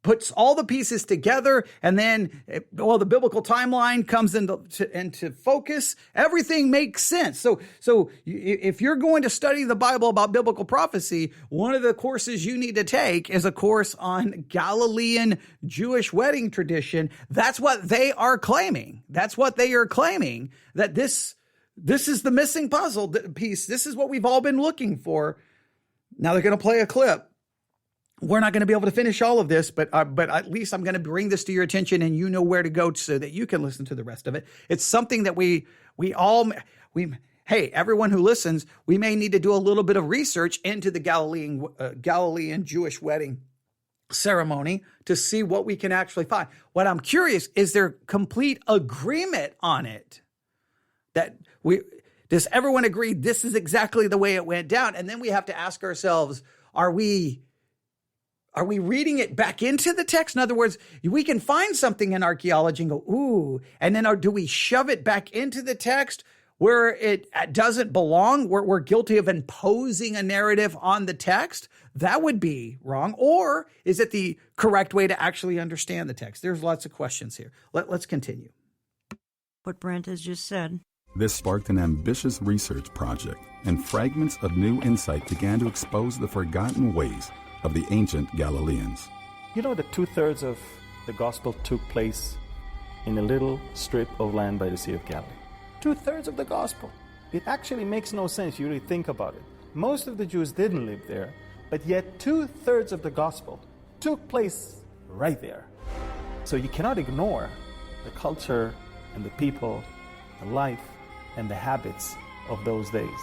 puts all the pieces together, and then, the biblical timeline comes into focus. Everything makes sense. So if you're going to study the Bible about biblical prophecy, one of the courses you need to take is a course on Galilean Jewish wedding tradition. That's what they are claiming. That this is the missing puzzle piece. This is what we've all been looking for. Now they're going to play a clip. We're not going to be able to finish all of this, but at least I'm going to bring this to your attention, and you know where to go so that you can listen to the rest of it. It's something that hey, everyone who listens, we may need to do a little bit of research into the Galilean Jewish wedding ceremony to see what we can actually find. What I'm curious, is there complete agreement on it? Does everyone agree this is exactly the way it went down? And then we have to ask ourselves, are we reading it back into the text? In other words, we can find something in archaeology and go, ooh, and then do we shove it back into the text where it doesn't belong? We're guilty of imposing a narrative on the text. That would be wrong. Or is it the correct way to actually understand the text? There's lots of questions here. Let's continue. What Brent has just said. This sparked an ambitious research project, and fragments of new insight began to expose the forgotten ways of the ancient Galileans. You know that 2/3 of the gospel took place in a little strip of land by the Sea of Galilee. 2/3 of the gospel. It actually makes no sense. You really think about it. Most of the Jews didn't live there, but yet 2/3 of the gospel took place right there. So you cannot ignore the culture and the people, the life and the habits of those days.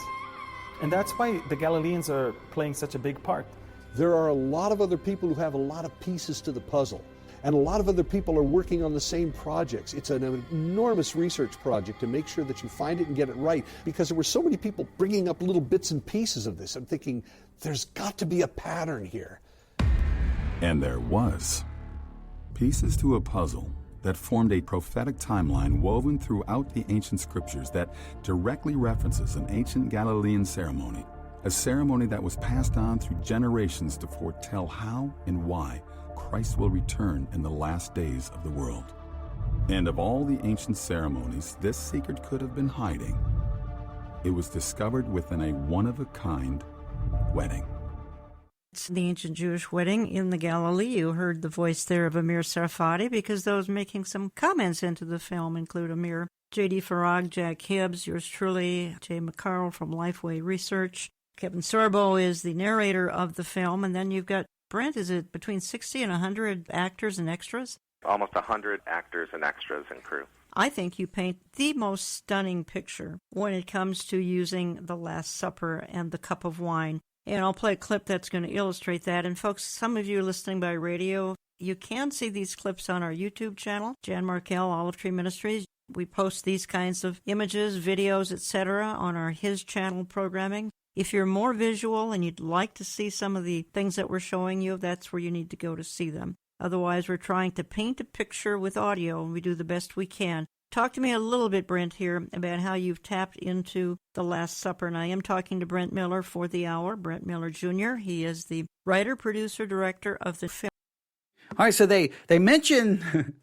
And that's why the Galileans are playing such a big part. There are a lot of other people who have a lot of pieces to the puzzle, and a lot of other people are working on the same projects. It's an enormous research project to make sure that you find it and get it right, because there were so many people bringing up little bits and pieces of this. I'm thinking, there's got to be a pattern here. And there was. Pieces to a puzzle that formed a prophetic timeline woven throughout the ancient scriptures that directly references an ancient Galilean ceremony, a ceremony that was passed on through generations to foretell how and why Christ will return in the last days of the world. And of all the ancient ceremonies this secret could have been hiding, it was discovered within a one-of-a-kind wedding. It's the ancient Jewish wedding in the Galilee. You heard the voice there of Amir Sarfati, because those making some comments into the film include Amir, J.D. Farag, Jack Hibbs, yours truly, Jay McCarroll from Lifeway Research. Kevin Sorbo is the narrator of the film, and then you've got, Brent, is it between 60 and 100 actors and extras? Almost 100 actors and extras and crew. I think you paint the most stunning picture when it comes to using the Last Supper and the cup of wine. And I'll play a clip that's going to illustrate that. And folks, some of you listening by radio, you can see these clips on our YouTube channel, Jan Markell, Olive Tree Ministries. We post these kinds of images, videos, etc. on our His Channel programming. If you're more visual and you'd like to see some of the things that we're showing you, that's where you need to go to see them. Otherwise, we're trying to paint a picture with audio, and we do the best we can. Talk to me a little bit, Brent, here about how you've tapped into the Last Supper. And I am talking to Brent Miller for the hour, Brent Miller Jr. He is the writer, producer, director of the film. All right, so they mention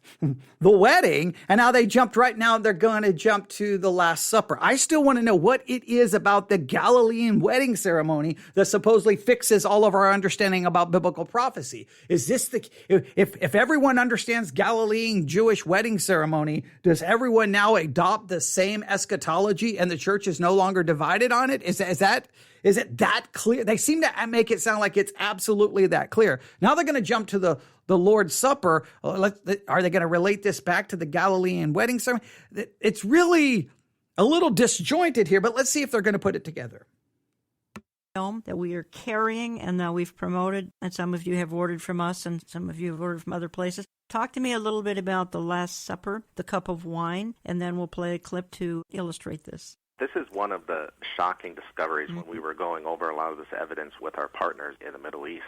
the wedding, and now they jumped right now. They're going to jump to the Last Supper. I still want to know what it is about the Galilean wedding ceremony that supposedly fixes all of our understanding about biblical prophecy. Is this if everyone understands Galilean Jewish wedding ceremony, does everyone now adopt the same eschatology and the church is no longer divided on it? Is it that clear? They seem to make it sound like it's absolutely that clear. Now they're going to jump to the Lord's Supper. Are they going to relate this back to the Galilean wedding ceremony? It's really a little disjointed here, but let's see if they're going to put it together. film that we are carrying and now we've promoted, and some of you have ordered from us and some of you have ordered from other places. Talk to me a little bit about the Last Supper, the cup of wine, and then we'll play a clip to illustrate this. This is one of the shocking discoveries when we were going over a lot of this evidence with our partners in the Middle East,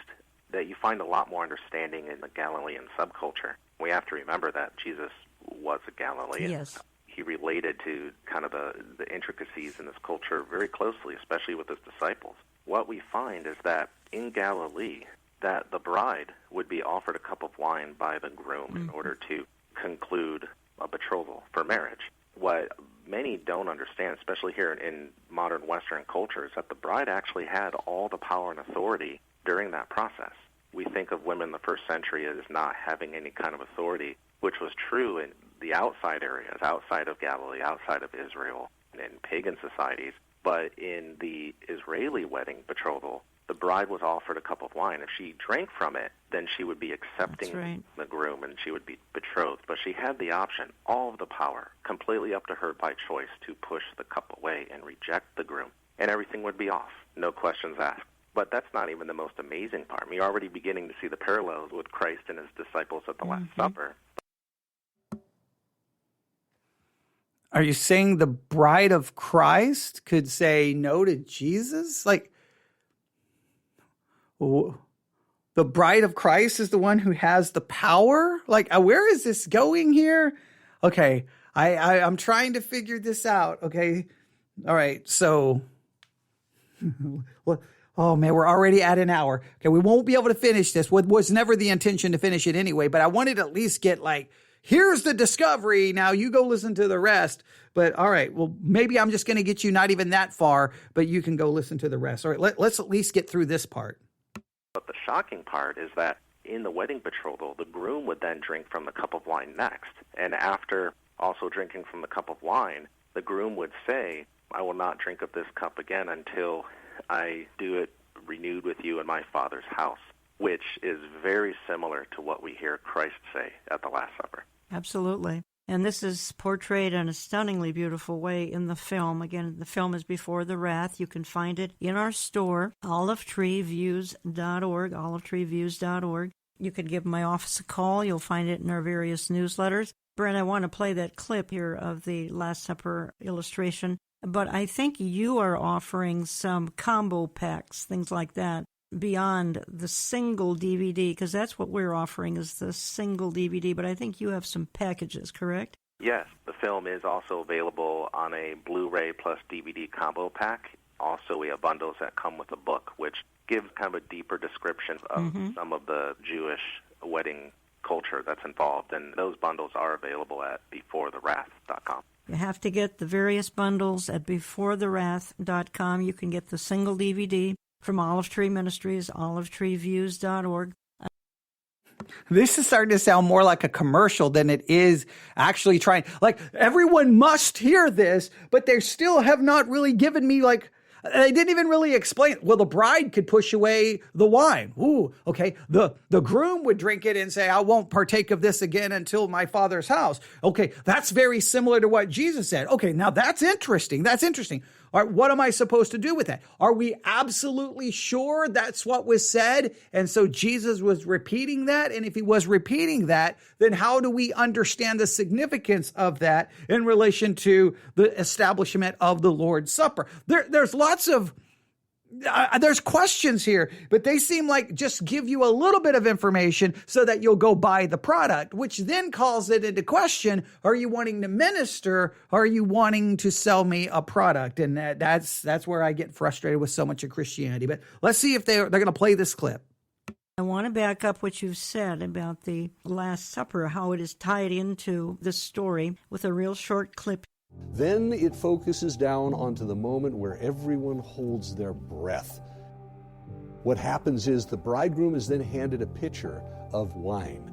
that you find a lot more understanding in the Galilean subculture. We have to remember that Jesus was a Galilean. Yes. He related to kind of the intricacies in this culture very closely, especially with his disciples. What we find is that in Galilee, that the bride would be offered a cup of wine by the groom in order to conclude a betrothal for marriage. What many don't understand, especially here in modern Western culture, is that the bride actually had all the power and authority during that process. We think of women in the first century as not having any kind of authority, which was true in the outside areas, outside of Galilee, outside of Israel, and in pagan societies. But in the Israeli wedding betrothal, the bride was offered a cup of wine. If she drank from it, then she would be accepting the groom and she would be betrothed. But she had the option, all of the power, completely up to her by choice, to push the cup away and reject the groom. And everything would be off, no questions asked. But that's not even the most amazing part. We're already beginning to see the parallels with Christ and his disciples at the Last Supper. Are you saying the bride of Christ could say no to Jesus? Like, the bride of Christ is the one who has the power? Like, where is this going here? Okay, I'm trying to figure this out, okay? All right, so... Oh, man, we're already at an hour. Okay, we won't be able to finish this. Was never the intention to finish it anyway, but I wanted to at least get here's the discovery. Now you go listen to the rest. But all right, well, maybe I'm just going to get you not even that far, but you can go listen to the rest. All right, let's at least get through this part. But the shocking part is that in the wedding betrothal, the groom would then drink from the cup of wine next. And after also drinking from the cup of wine, the groom would say, I will not drink of this cup again until I do it renewed with you in my Father's house, which is very similar to what we hear Christ say at the Last Supper. Absolutely. And this is portrayed in a stunningly beautiful way in the film. Again, the film is Before the Wrath. You can find it in our store, olivetreeviews.org, olivetreeviews.org. You can give my office a call. You'll find it in our various newsletters. Brent, I want to play that clip here of the Last Supper illustration. But I think you are offering some combo packs, things like that, beyond the single DVD, because that's what we're offering is the single DVD. But I think you have some packages, correct? Yes, the film is also available on a Blu-ray plus DVD combo pack. Also, we have bundles that come with a book, which gives kind of a deeper description of some of the Jewish wedding culture that's involved. And those bundles are available at beforethewrath.com. You have to get the various bundles at beforethewrath.com. You can get the single DVD from Olive Tree Ministries, olivetreeviews.org. This is starting to sound more like a commercial than it is actually trying. Like, everyone must hear this, but they still have not really given me, they didn't even really explain. Well, the bride could push away the wine. Ooh, okay. The groom would drink it and say, I won't partake of this again until my Father's house. Okay, that's very similar to what Jesus said. Okay, now that's interesting. That's interesting. All right, what am I supposed to do with that? Are we absolutely sure that's what was said? And so Jesus was repeating that? And if he was repeating that, then how do we understand the significance of that in relation to the establishment of the Lord's Supper? There's lots of... there's questions here, but they seem like just give you a little bit of information so that you'll go buy the product, which then calls it into question. Are you wanting to minister? Or are you wanting to sell me a product? And that's where I get frustrated with so much of Christianity. But let's see if they're going to play this clip. I want to back up what you've said about the Last Supper, how it is tied into this story with a real short clip. Then it focuses down onto the moment where everyone holds their breath. What happens is the bridegroom is then handed a pitcher of wine.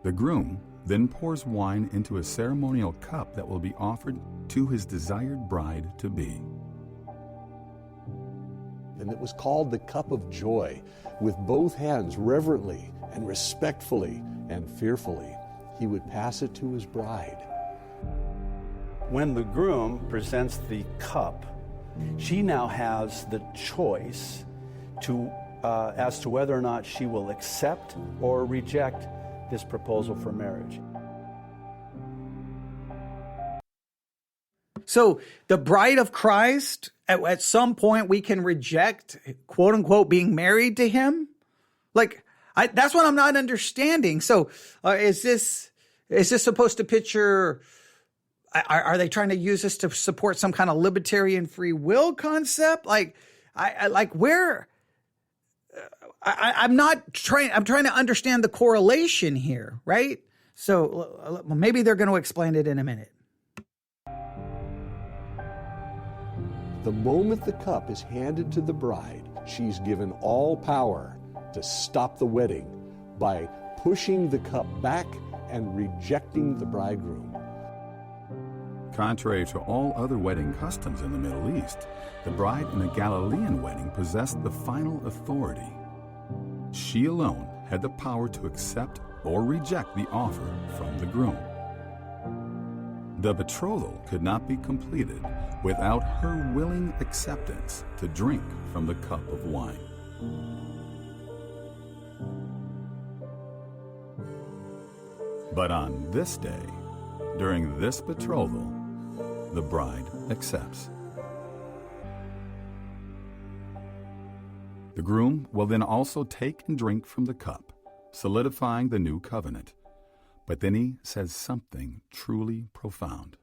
The groom then pours wine into a ceremonial cup that will be offered to his desired bride-to-be. And it was called the cup of joy. With both hands, reverently and respectfully and fearfully, he would pass it to his bride. When the groom presents the cup She now has the choice to as to whether or not she will accept or reject this proposal for marriage. So the bride of Christ, at some point we can reject, quote unquote, being married to him? Like, that's what I'm not understanding. So is this supposed to picture, are they trying to use this to support some kind of libertarian free will concept? Like, I'm trying to understand the correlation here, right? So maybe they're going to explain it in a minute. The moment the cup is handed to the bride, she's given all power to stop the wedding by pushing the cup back and rejecting the bridegroom. Contrary to all other wedding customs in the Middle East, the bride in a Galilean wedding possessed the final authority. She alone had the power to accept or reject the offer from the groom. The betrothal could not be completed without her willing acceptance to drink from the cup of wine. But on this day, during this betrothal, the bride accepts. The groom will then also take and drink from the cup, solidifying the new covenant. But then he says something truly profound.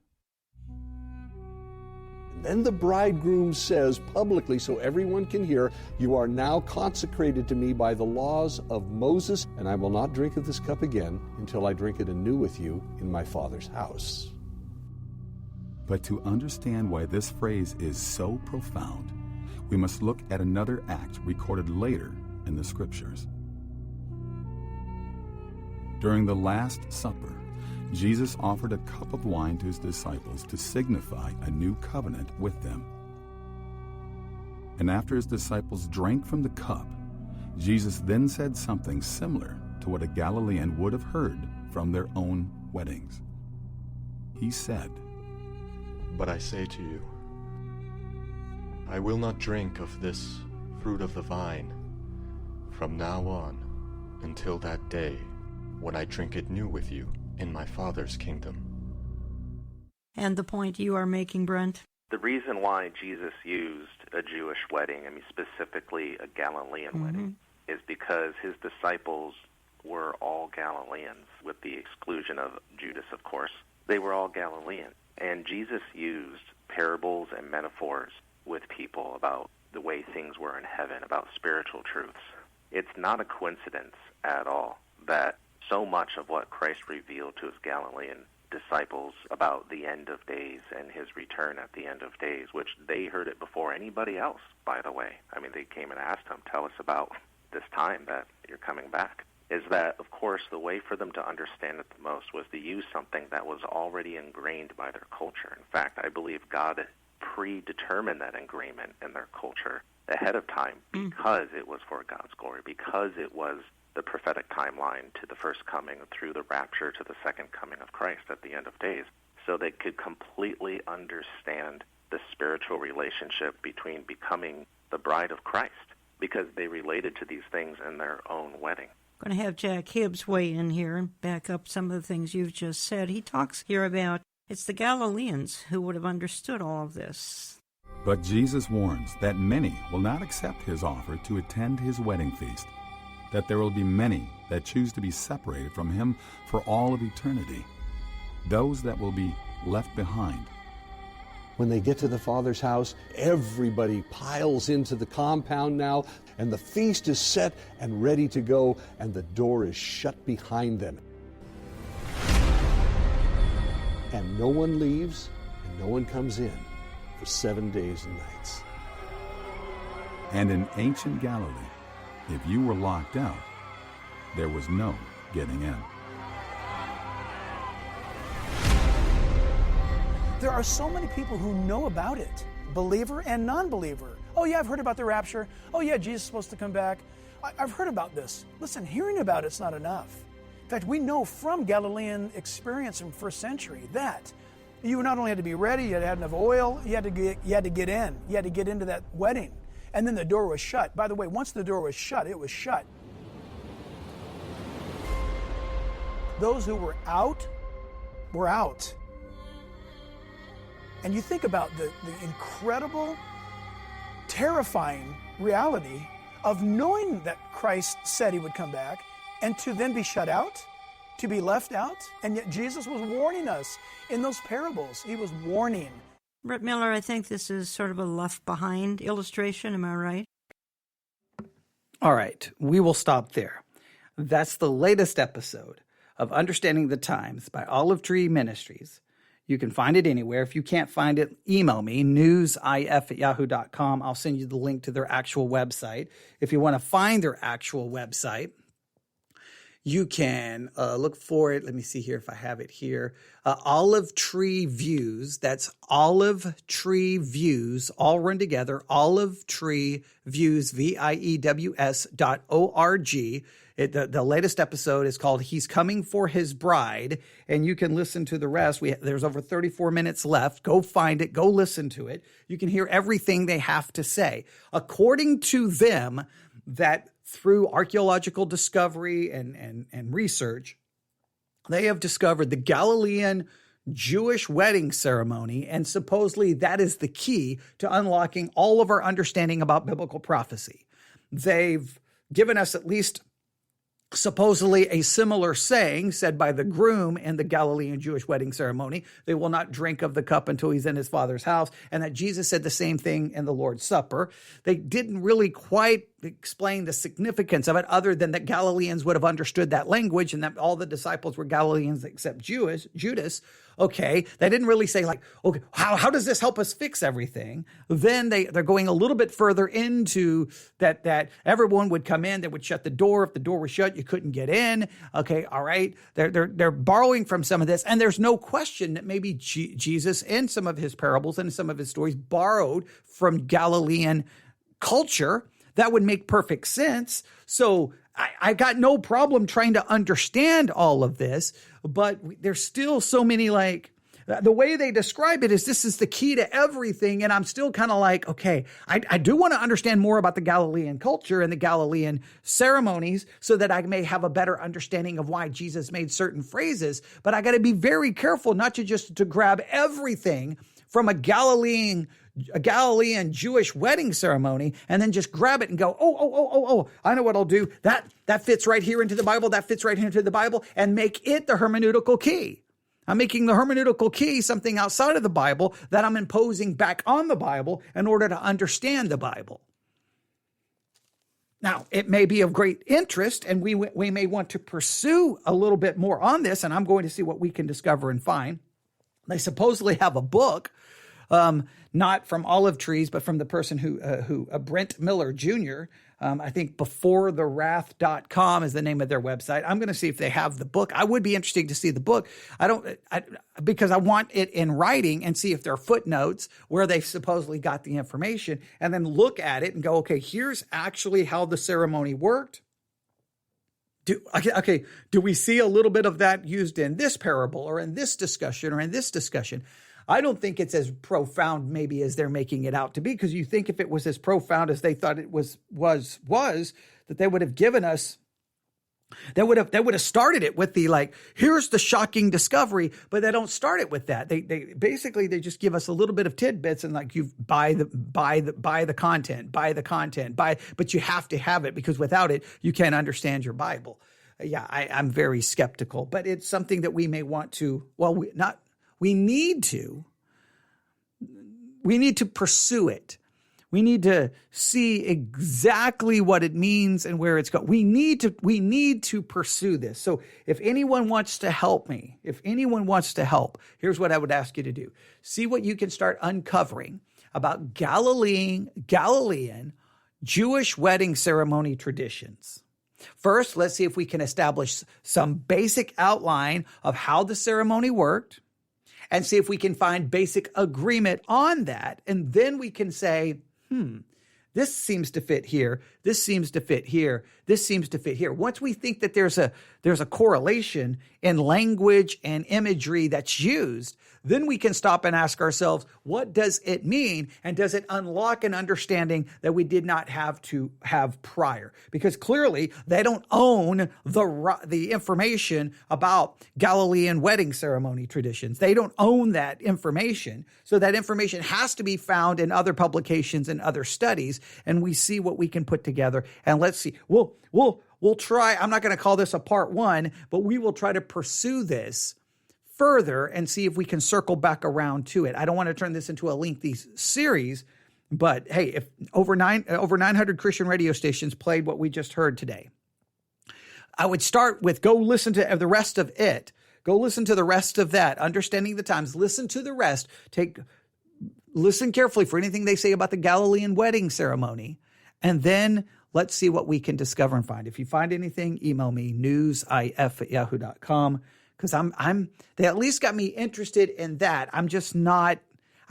Then the bridegroom says publicly, so everyone can hear, "You are now consecrated to me by the laws of Moses, and I will not drink of this cup again until I drink it anew with you in my Father's house." But to understand why this phrase is so profound, we must look at another act recorded later in the Scriptures. During the Last Supper, Jesus offered a cup of wine to his disciples to signify a new covenant with them. And after his disciples drank from the cup, Jesus then said something similar to what a Galilean would have heard from their own weddings. He said, "But I say to you, I will not drink of this fruit of the vine from now on until that day when I drink it new with you in my Father's kingdom." And the point you are making, Brent? The reason why Jesus used a Jewish wedding, specifically a Galilean wedding, is because his disciples were all Galileans, with the exclusion of Judas, of course. They were all Galilean. And Jesus used parables and metaphors with people about the way things were in heaven, about spiritual truths. It's not a coincidence at all that so much of what Christ revealed to his Galilean disciples about the end of days and his return at the end of days, which they heard it before anybody else, by the way. They came and asked him, "Tell us about this time that you're coming back," is that, of course, the way for them to understand it the most was to use something that was already ingrained by their culture. In fact, I believe God predetermined that agreement in their culture ahead of time because it was for God's glory, because it was the prophetic timeline to the first coming, through the rapture to the second coming of Christ at the end of days, so they could completely understand the spiritual relationship between becoming the bride of Christ, because they related to these things in their own wedding. I'm going to have Jack Hibbs weigh in here and back up some of the things you've just said. He talks here about it's the Galileans who would have understood all of this. But Jesus warns that many will not accept his offer to attend his wedding feast, that there will be many that choose to be separated from him for all of eternity, those that will be left behind. When they get to the Father's house, everybody piles into the compound now, and the feast is set and ready to go, and the door is shut behind them. And no one leaves, and no one comes in for 7 days and nights. And in ancient Galilee, if you were locked out, there was no getting in. There are so many people who know about it, believer and non-believer. "Oh yeah, I've heard about the rapture. Oh yeah, Jesus is supposed to come back. I've heard about this." Listen, hearing about it's not enough. In fact, we know from Galilean experience in first century that You not only had to be ready, you had to have enough oil, you had to get in. You had to get into that wedding. And then the door was shut. By the way, once the door was shut, it was shut. Those who were out were out. And you think about the incredible, terrifying reality of knowing that Christ said he would come back and to then be shut out, to be left out. And yet Jesus was warning us in those parables. He was warning. Brett Miller, I think this is sort of a left behind illustration. Am I right? All right, we will stop there. That's the latest episode of Understanding the Times by Olive Tree Ministries. You can find it anywhere. If you can't find it, email me, newsif@yahoo.com. I'll send you the link to their actual website. If you want to find their actual website, you can look for it. Let me see here if I have it here. Olive Tree Views. That's Olive Tree Views, all run together. Olive Tree Views, VIEWS.org. The latest episode is called He's Coming for His Bride, and you can listen to the rest. There's over 34 minutes left. Go find it. Go listen to it. You can hear everything they have to say. According to them, that through archaeological discovery and research, they have discovered the Galilean Jewish wedding ceremony, and supposedly that is the key to unlocking all of our understanding about biblical prophecy. They've given us at least supposedly a similar saying said by the groom in the Galilean Jewish wedding ceremony. They will not drink of the cup until he's in his father's house, and that Jesus said the same thing in the Lord's Supper. They didn't really quite explain the significance of it other than that Galileans would have understood that language and that all the disciples were Galileans except Judas. Okay, they didn't really say like, okay, how does this help us fix everything? Then they're going a little bit further into that everyone would come in, they would shut the door. If the door was shut, you couldn't get in. Okay, all right. They're borrowing from some of this, and there's no question that maybe Jesus in some of his parables and some of his stories borrowed from Galilean culture. That would make perfect sense. So I got no problem trying to understand all of this, but there's still so many, like, the way they describe it is this is the key to everything. And I'm still kind of like, okay, I do want to understand more about the Galilean culture and the Galilean ceremonies so that I may have a better understanding of why Jesus made certain phrases. But I got to be very careful not to just to grab everything from a Galilean Jewish wedding ceremony and then just grab it and go, oh, I know what I'll do. That fits right here into the Bible. That fits right here into the Bible, and make it the hermeneutical key. I'm making the hermeneutical key something outside of the Bible that I'm imposing back on the Bible in order to understand the Bible. Now, it may be of great interest, and we may want to pursue a little bit more on this, and I'm going to see what we can discover and find. They supposedly have a book, not from Olive Trees, but from the person who Brent Miller Jr. I think beforethewrath.com is the name of their website. I'm going to see if they have the book. I would be interested to see the book. Because I want it in writing and see if there are footnotes where they supposedly got the information, and then look at it and go, okay, here's actually how the ceremony worked. Do we see a little bit of that used in this parable or in this discussion or in this discussion? I don't think it's as profound maybe as they're making it out to be, because you think if it was as profound as they thought it was that they would have given us, they would have started it with the, like, here's the shocking discovery, but they don't start it with that. They basically just give us a little bit of tidbits and like, you buy the content, but you have to have it, because without it, you can't understand your Bible. Yeah, I'm very skeptical, but it's something that we may want to, we need to pursue it. We need to see exactly what it means and where it's going. We need to pursue this. So if anyone wants to help me, here's what I would ask you to do. See what you can start uncovering about Galilean Jewish wedding ceremony traditions. First, let's see if we can establish some basic outline of how the ceremony worked, and see if we can find basic agreement on that. And then we can say, this seems to fit here. This seems to fit here. This seems to fit here. Once we think that there's a correlation in language and imagery that's used, then we can stop and ask ourselves, what does it mean? And does it unlock an understanding that we did not have to have prior? Because clearly they don't own the information about Galilean wedding ceremony traditions. They don't own that information. So that information has to be found in other publications and other studies. And we see what we can put together. And let's see, we'll try. I'm not going to call this a part one, but we will try to pursue this further and see if we can circle back around to it. I don't want to turn this into a lengthy series, but hey, if over 900 Christian radio stations played what we just heard today, I would start with go listen to the rest of it. Go listen to the rest of that, Understanding the Times. Listen to the rest. Listen carefully for anything they say about the Galilean wedding ceremony, and then let's see what we can discover and find. If you find anything, email me, newsif@yahoo.com. Because they at least got me interested in that. I'm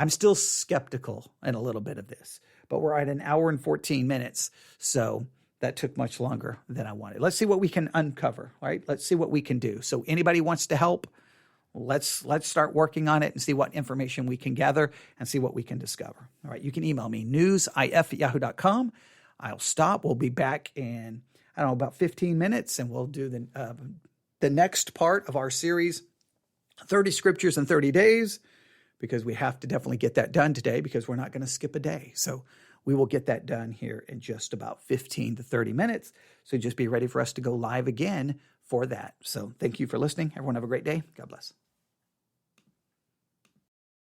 still skeptical in a little bit of this. But we're at an hour and 14 minutes. So that took much longer than I wanted. Let's see what we can uncover, right? Let's see what we can do. So anybody wants to help, let's start working on it and see what information we can gather and see what we can discover. All right, you can email me, newsif@yahoo.com. I'll stop. We'll be back in, about 15 minutes, and we'll do the next part of our series, 30 Scriptures in 30 Days, because we have to definitely get that done today because we're not going to skip a day. So we will get that done here in just about 15 to 30 minutes. So just be ready for us to go live again for that. So thank you for listening. Everyone have a great day. God bless.